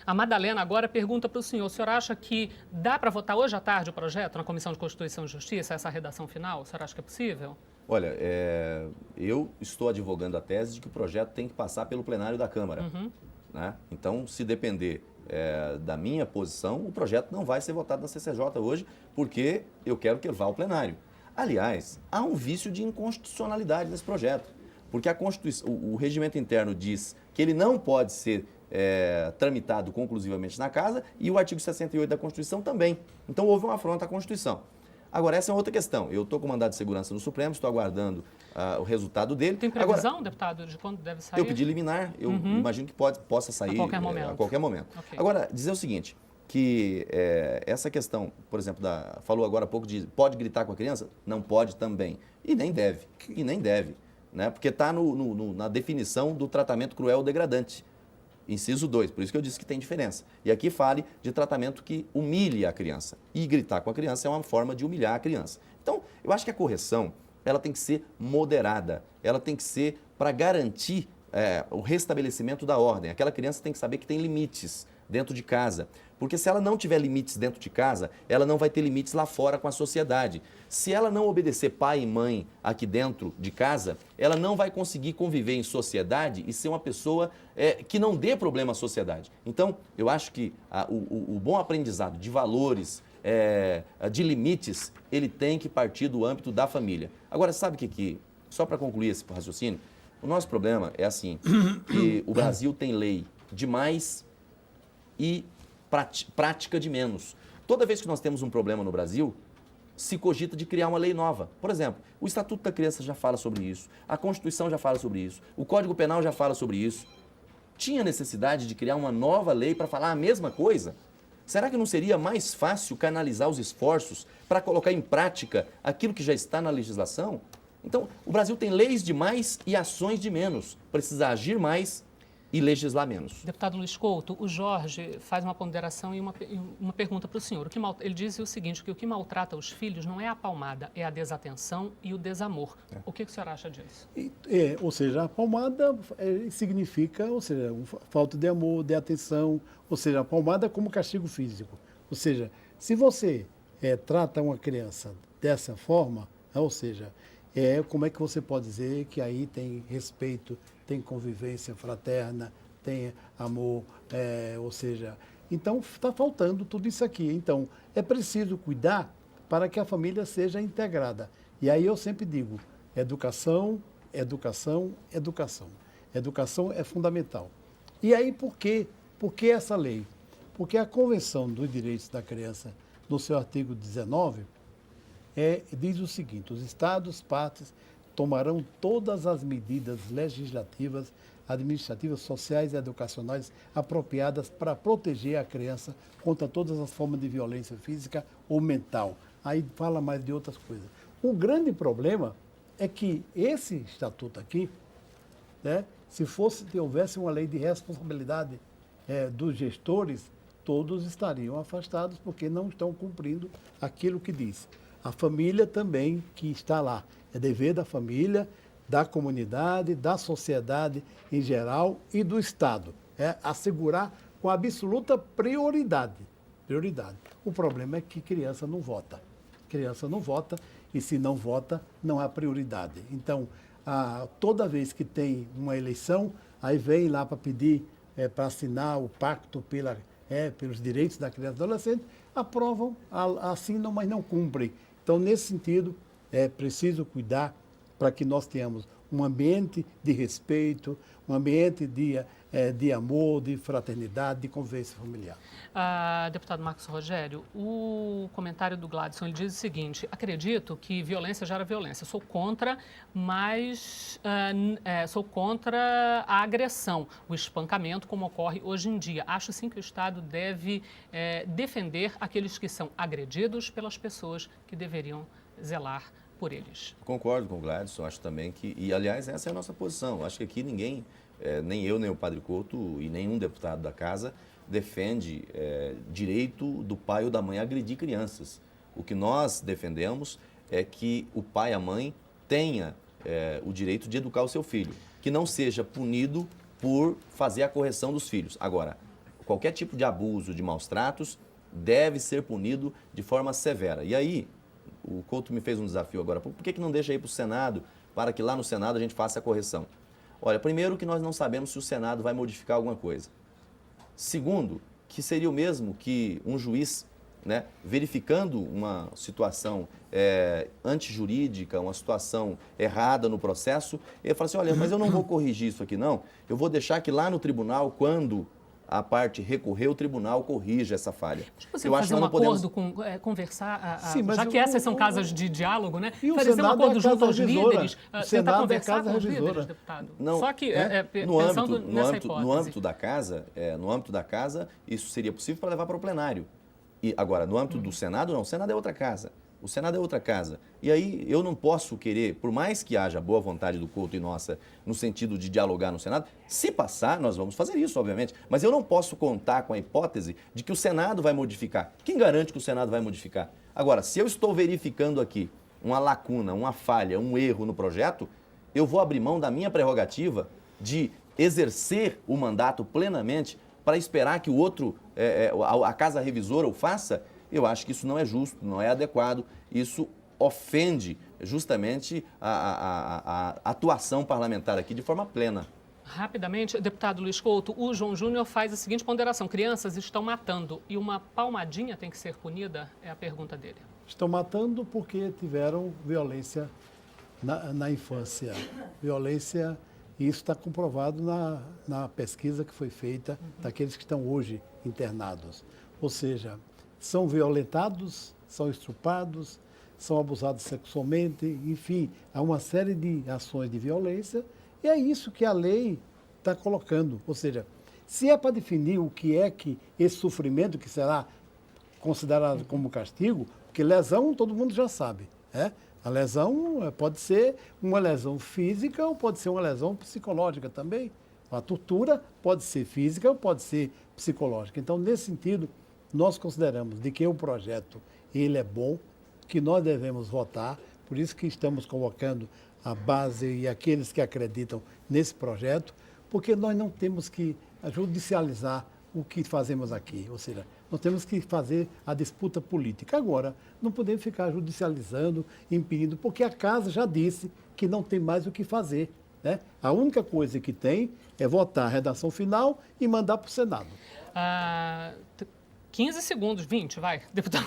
a Madalena agora pergunta para o senhor acha que dá para votar hoje à tarde o projeto na Comissão de Constituição e Justiça, essa redação final? O senhor acha que é possível? Olha, eu estou advogando a tese de que o projeto tem que passar pelo plenário da Câmara. Uhum. Né? Então, se depender da minha posição, o projeto não vai ser votado na CCJ hoje, porque eu quero que ele vá ao plenário. Aliás, há um vício de inconstitucionalidade nesse projeto, porque o regimento interno diz que ele não pode ser tramitado conclusivamente na Casa e o artigo 68 da Constituição também. Então, houve uma afronta à Constituição. Agora, essa é outra questão. Eu estou com mandado de segurança no Supremo, estou aguardando o resultado dele. Tem previsão, deputado, de quando deve sair? Eu pedi liminar, eu imagino que possa sair a qualquer momento. Okay. Agora, dizer o seguinte, que essa questão, por exemplo, falou agora há pouco de pode gritar com a criança? Não pode também. E nem deve. Né? Porque está na definição do tratamento cruel ou degradante. Inciso 2, por isso que eu disse que tem diferença. E aqui fale de tratamento que humilhe a criança. E gritar com a criança é uma forma de humilhar a criança. Então, eu acho que a correção, ela tem que ser moderada. Ela tem que ser para garantir o restabelecimento da ordem. Aquela criança tem que saber que tem limites dentro de casa. Porque se ela não tiver limites dentro de casa, ela não vai ter limites lá fora com a sociedade. Se ela não obedecer pai e mãe aqui dentro de casa, ela não vai conseguir conviver em sociedade e ser uma pessoa que não dê problema à sociedade. Então, eu acho que o bom aprendizado de valores, de limites, ele tem que partir do âmbito da família. Agora, sabe o que só para concluir esse raciocínio, o nosso problema é assim, que o Brasil tem lei demais e prática de menos. Toda vez que nós temos um problema no Brasil, se cogita de criar uma lei nova. Por exemplo, o Estatuto da Criança já fala sobre isso, a Constituição já fala sobre isso, o Código Penal já fala sobre isso. Tinha necessidade de criar uma nova lei para falar a mesma coisa? Será que não seria mais fácil canalizar os esforços para colocar em prática aquilo que já está na legislação? Então, o Brasil tem leis de mais e ações de menos. Precisa agir mais e legislar menos. Deputado Luiz Couto, o Jorge faz uma ponderação e uma pergunta para o senhor. Ele diz o seguinte, que o que maltrata os filhos não é a palmada, é a desatenção e o desamor. O que o senhor acha disso? Ou seja, a palmada significa, ou seja, falta de amor, de atenção, ou seja, a palmada como castigo físico. Ou seja, se você trata uma criança dessa forma, ou seja, como é que você pode dizer que aí tem respeito, tem convivência fraterna, tem amor, ou seja, então está faltando tudo isso aqui. Então, é preciso cuidar para que a família seja integrada. E aí eu sempre digo, educação, educação, educação. Educação é fundamental. E aí por quê? Por que essa lei? Porque a Convenção dos Direitos da Criança, no seu artigo 19, diz o seguinte: os Estados partes tomarão todas as medidas legislativas, administrativas, sociais e educacionais apropriadas para proteger a criança contra todas as formas de violência física ou mental. Aí fala mais de outras coisas. O grande problema é que esse estatuto aqui, se houvesse uma lei de responsabilidade dos gestores, todos estariam afastados porque não estão cumprindo aquilo que diz. A família também que está lá. É dever da família, da comunidade, da sociedade em geral e do Estado. Assegurar com absoluta prioridade. O problema é que criança não vota. Criança não vota e se não vota, não há prioridade. Então, toda vez que tem uma eleição, aí vem lá para pedir, para assinar o pacto pelos direitos da criança e do adolescente, aprovam, assinam, mas não cumprem. Então, nesse sentido, é preciso cuidar para que nós tenhamos um ambiente de respeito, um ambiente de amor, de fraternidade, de convivência familiar. Deputado Marcos Rogério, o comentário do Gladson, ele diz o seguinte: acredito que violência gera violência. Sou contra, mas sou contra a agressão, o espancamento como ocorre hoje em dia. Acho sim que o Estado deve defender aqueles que são agredidos pelas pessoas que deveriam zelar por eles. Concordo com o Gladson, acho também que, e aliás essa é a nossa posição, acho que aqui ninguém, nem eu, nem o Padre Couto e nenhum deputado da casa defende direito do pai ou da mãe a agredir crianças. O que nós defendemos é que o pai e a mãe tenha o direito de educar o seu filho, que não seja punido por fazer a correção dos filhos. Agora, qualquer tipo de abuso, de maus tratos, deve ser punido de forma severa. E aí, o Couto me fez um desafio agora. Por que não deixa ir para o Senado, para que lá no Senado a gente faça a correção? Olha, primeiro que nós não sabemos se o Senado vai modificar alguma coisa. Segundo, que seria o mesmo que um juiz, verificando uma situação antijurídica, uma situação errada no processo, ele fala assim, olha, mas eu não vou corrigir isso aqui não, eu vou deixar que lá no tribunal, quando a parte recorrer, o tribunal corrige essa falha. Você fazer um acordo, conversar, sim, já que essas são casas de diálogo, fazer um acordo junto aos líderes, tentar conversar com os líderes, deputado. Não, só que, pensando nessa hipótese. No âmbito da casa, isso seria possível para levar para o plenário. E agora, no âmbito do Senado, não. O Senado é outra casa. O Senado é outra casa. E aí eu não posso querer, por mais que haja boa vontade do Couto e nossa, no sentido de dialogar no Senado, se passar, nós vamos fazer isso, obviamente. Mas eu não posso contar com a hipótese de que o Senado vai modificar. Quem garante que o Senado vai modificar? Agora, se eu estou verificando aqui uma lacuna, uma falha, um erro no projeto, eu vou abrir mão da minha prerrogativa de exercer o mandato plenamente para esperar que o outro, a casa revisora o faça. Eu acho que isso não é justo, não é adequado, isso ofende justamente a atuação parlamentar aqui de forma plena. Rapidamente, deputado Luiz Couto, o João Júnior faz a seguinte ponderação: crianças estão matando e uma palmadinha tem que ser punida? É a pergunta dele. Estão matando porque tiveram violência na infância. Violência, e isso está comprovado na pesquisa que foi feita daqueles que estão hoje internados. Ou seja, são violentados, são estuprados, são abusados sexualmente, enfim, há uma série de ações de violência e é isso que a lei está colocando. Ou seja, se é para definir o que é que esse sofrimento que será considerado como castigo, porque lesão todo mundo já sabe, né? A lesão pode ser uma lesão física ou pode ser uma lesão psicológica também. A tortura pode ser física ou pode ser psicológica. Então, nesse sentido, nós consideramos de que o projeto ele é bom, que nós devemos votar, por isso que estamos convocando a base e aqueles que acreditam nesse projeto, porque nós não temos que judicializar o que fazemos aqui, ou seja, nós temos que fazer a disputa política. Agora, não podemos ficar judicializando, impedindo, porque a casa já disse que não tem mais o que fazer, né? A única coisa que tem é votar a redação final e mandar para o Senado. 15 segundos, 20, vai, deputado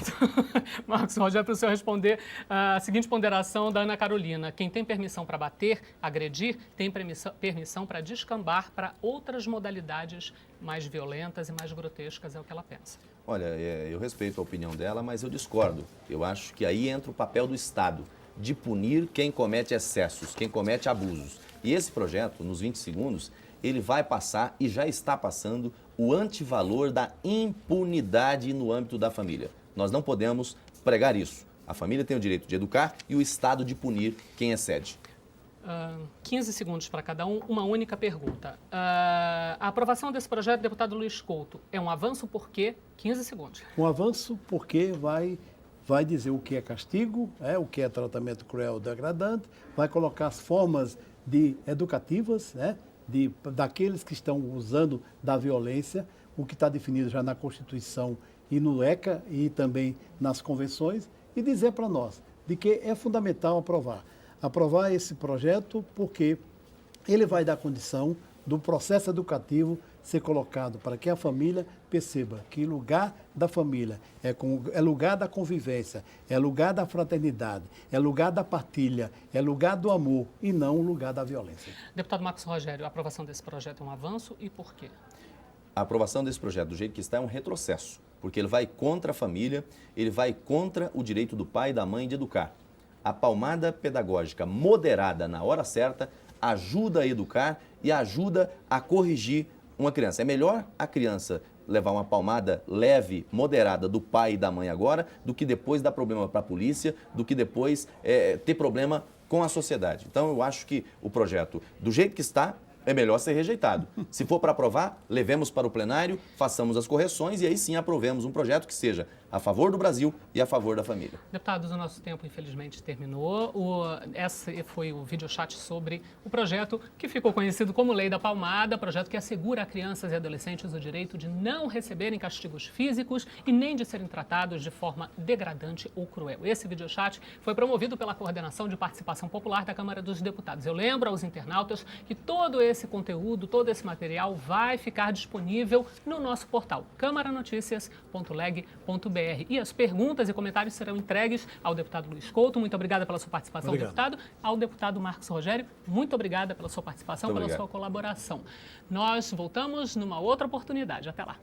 Marcos Rogério, para o senhor responder a seguinte ponderação da Ana Carolina. Quem tem permissão para bater, agredir, tem permissão para descambar para outras modalidades mais violentas e mais grotescas, é o que ela pensa. Olha, eu respeito a opinião dela, mas eu discordo. Eu acho que aí entra o papel do Estado, de punir quem comete excessos, quem comete abusos. E esse projeto, nos 20 segundos, ele vai passar e já está passando o antivalor da impunidade no âmbito da família. Nós não podemos pregar isso. A família tem o direito de educar e o Estado de punir quem excede. 15 segundos para cada um, uma única pergunta. A aprovação desse projeto, deputado Luiz Couto, é um avanço por quê? 15 segundos. Um avanço porque vai dizer o que é castigo, o que é tratamento cruel ou degradante, vai colocar as formas educativas, né? Daqueles que estão usando da violência, o que está definido já na Constituição e no ECA e também nas convenções, e dizer para nós de que é fundamental aprovar esse projeto, porque ele vai dar condição do processo educativo ser colocado para que a família perceba que lugar da família é lugar da convivência, é lugar da fraternidade, é lugar da partilha, é lugar do amor e não o lugar da violência. Deputado Marcos Rogério, a aprovação desse projeto é um avanço e por quê? A aprovação desse projeto do jeito que está é um retrocesso, porque ele vai contra a família, ele vai contra o direito do pai e da mãe de educar. A palmada pedagógica moderada na hora certa ajuda a educar e ajuda a corrigir uma criança. É melhor a criança levar uma palmada leve, moderada do pai e da mãe agora, do que depois dar problema para a polícia, do que depois ter problema com a sociedade. Então, eu acho que o projeto, do jeito que está, é melhor ser rejeitado. Se for para aprovar, levemos para o plenário, façamos as correções e aí sim aprovemos um projeto que seja a favor do Brasil e a favor da família. Deputados, o nosso tempo infelizmente terminou. Esse foi o videochat sobre o projeto que ficou conhecido como Lei da Palmada, projeto que assegura a crianças e adolescentes o direito de não receberem castigos físicos e nem de serem tratados de forma degradante ou cruel. Esse videochat foi promovido pela Coordenação de Participação Popular da Câmara dos Deputados. Eu lembro aos internautas que todo esse conteúdo, todo esse material vai ficar disponível no nosso portal câmaranoticias.leg.br. E as perguntas e comentários serão entregues ao deputado Luiz Couto. Muito obrigada pela sua participação, deputado. Ao deputado Marcos Rogério, muito obrigada pela sua participação, pela sua colaboração. Nós voltamos numa outra oportunidade. Até lá.